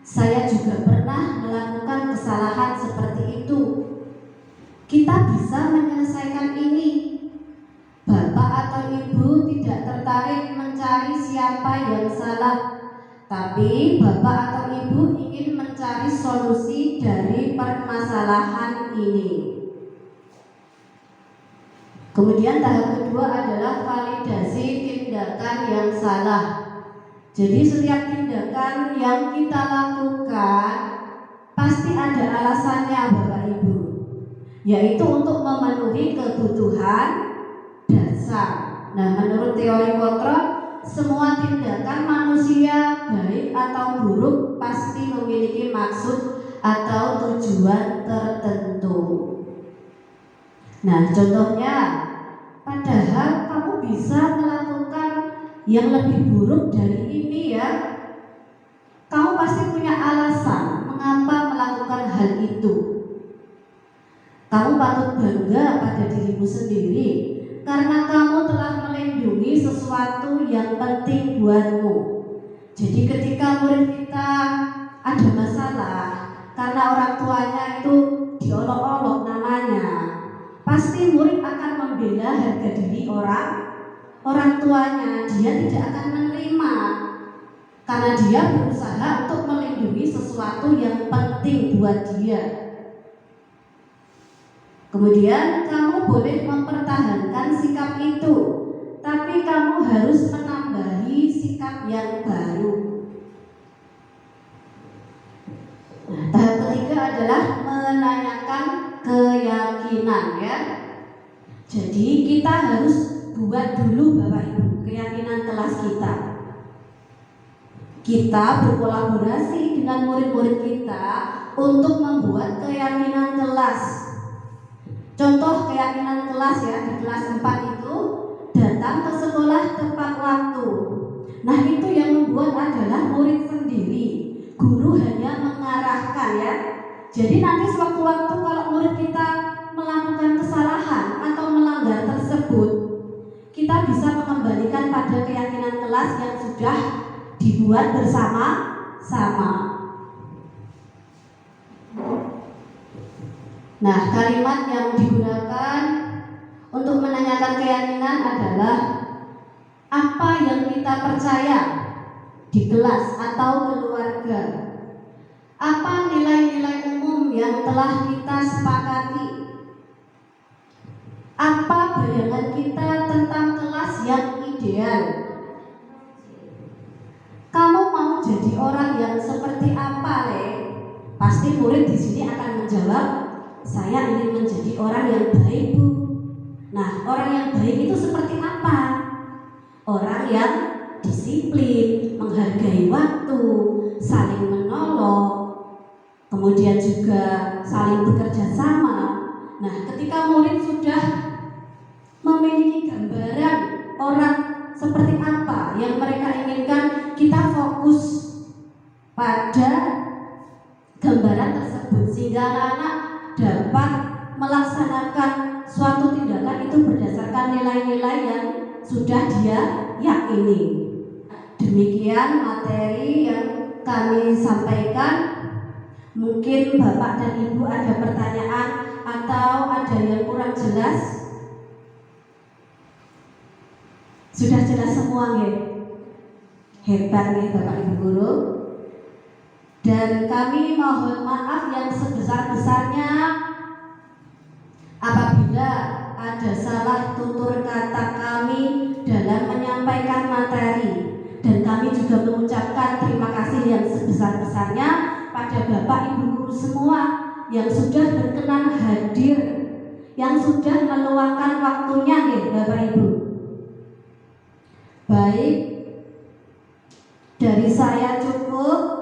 [SPEAKER 7] Saya juga pernah melakukan kesalahan seperti itu. Kita bisa menyelesaikan ini. Bapak atau ibu tidak tertarik mencari siapa yang salah, tapi bapak atau ibu ingin mencari solusi dari permasalahan ini. Kemudian tahap kedua adalah validasi tindakan yang salah. Jadi setiap tindakan yang kita lakukan pasti ada alasannya, Bapak Ibu, yaitu untuk memenuhi kebutuhan dasar. Nah, menurut teori kontrol, semua tindakan manusia baik atau buruk pasti memiliki maksud atau tujuan tertentu. Nah, contohnya, padahal kamu bisa melakukan yang lebih buruk dari ini ya. Kamu pasti punya alasan mengapa melakukan hal itu. Kamu patut bangga pada dirimu sendiri karena kamu telah melindungi sesuatu yang penting buatmu. Jadi ketika murid kita ada masalah karena orang tuanya itu diolok-olok namanya, pasti murid akan membela harga diri orang tuanya. Dia tidak akan menerima karena dia berusaha untuk melindungi sesuatu yang penting buat dia. Kemudian kamu boleh mempertahankan sikap itu, tapi kamu harus menambahi sikap yang baru. Nah, tahap ketiga adalah menanyakan keyakinan ya. Jadi kita harus buat dulu Bapak Ibu keyakinan kelas kita. Kita berkolaborasi dengan murid-murid kita untuk membuat keyakinan kelas. Contoh keyakinan kelas ya, di kelas 4 itu datang ke sekolah tepat waktu. Nah, itu yang membuat adalah murid sendiri. Guru hanya mengarahkan ya. Jadi nanti sewaktu-waktu kalau murid kita melakukan kesalahan atau melanggar tersebut, kita bisa mengembalikan pada keyakinan kelas yang sudah dibuat bersama-sama. Nah, kalimat yang digunakan untuk menanyakan keyakinan adalah apa yang kita percaya di kelas atau keluarga. Apa nilai-nilai umum yang telah kita sepakati? Apa bayangan kita tentang kelas yang ideal? Kamu mau jadi orang yang seperti apa, Le? Pasti murid di sini akan menjawab, saya ingin menjadi orang yang baik, Bu. Nah, orang yang baik itu seperti apa? Orang yang disiplin, menghargai waktu, saling menolong, kemudian juga saling bekerja sama. Nah, ketika murid sudah memiliki gambaran orang seperti apa yang mereka inginkan, kita fokus pada gambaran tersebut sehingga anak-anak dapat melaksanakan suatu tindakan itu berdasarkan nilai-nilai yang sudah dia yakini. Demikian materi yang kami sampaikan. Mungkin Bapak dan Ibu ada pertanyaan atau ada yang kurang jelas? Sudah jelas semua nggih? Hebat nih Bapak Ibu guru. Dan kami mohon maaf yang sebesar-besarnya apabila ada salah tutur kata kami dalam menyampaikan materi. Dan kami juga mengucapkan terima kasih yang sebesar-besarnya pada Bapak Ibu guru semua yang sudah berkenan hadir, yang sudah meluangkan waktunya ya Bapak Ibu. Baik, dari saya cukup.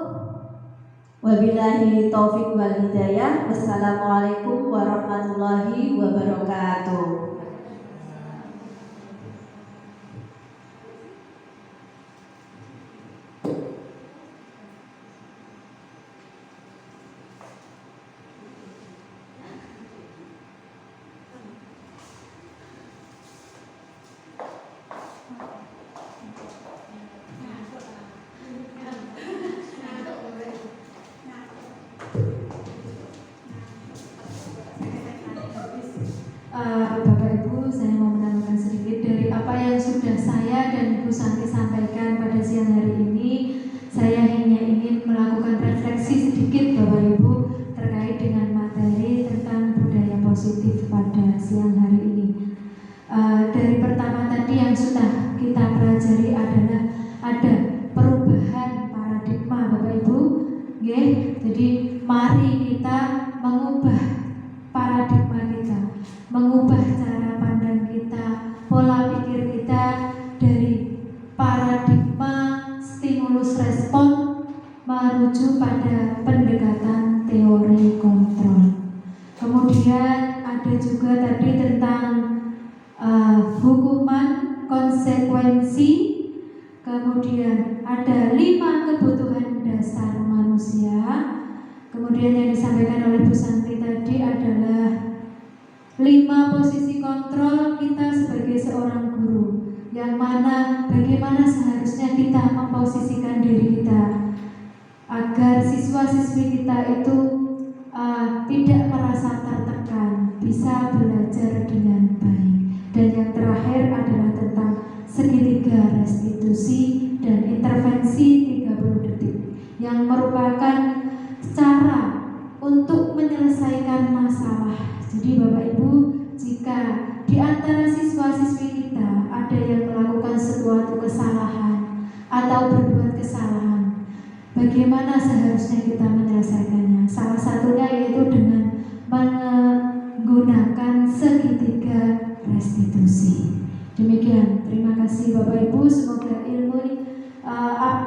[SPEAKER 7] Wabillahi taufik wal hidayah. Wassalamualaikum warahmatullahi wabarakatuh.
[SPEAKER 4] Bapak Ibu, saya mau menambahkan sedikit dari apa yang sudah saya dan Ibu Santi sampaikan pada siang hari ini. Saya hanya ingin melakukan refleksi sedikit Bapak Ibu terkait dengan materi tentang budaya positif pada siang hari ini. Dari pertama tadi yang sudah kita pelajari adalah ada perubahan paradigma Bapak Ibu. Jadi mari kita mengubah paradigma kita, mengubah cara pandang kita, pola pikir kita dari paradigma stimulus respon menuju pada pendekatan teori kontrol. Kemudian ada juga tadi tentang hukuman konsekuensi. Kemudian ada 5 kebutuhan dasar manusia. Kemudian yang disampaikan oleh Bu Santi tadi adalah 5 posisi kontrol kita sebagai seorang guru, yang mana bagaimana seharusnya kita memposisikan diri kita agar siswa-siswi kita itu tidak merasa tertekan, bisa belajar dengan baik. Dan yang terakhir adalah tentang segitiga restitusi dan intervensi 30 detik yang merupakan cara untuk menyelesaikan masalah. Jadi Bapak Ibu, jika di antara siswa-siswi kita ada yang melakukan suatu kesalahan atau berbuat kesalahan, bagaimana seharusnya kita menyelesaikannya? Salah satunya yaitu dengan menggunakan segitiga restitusi. Demikian, terima kasih Bapak Ibu. Semoga ilmu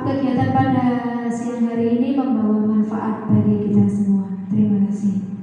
[SPEAKER 4] kegiatan pada siang hari ini membawa manfaat bagi kita semua. Terima kasih.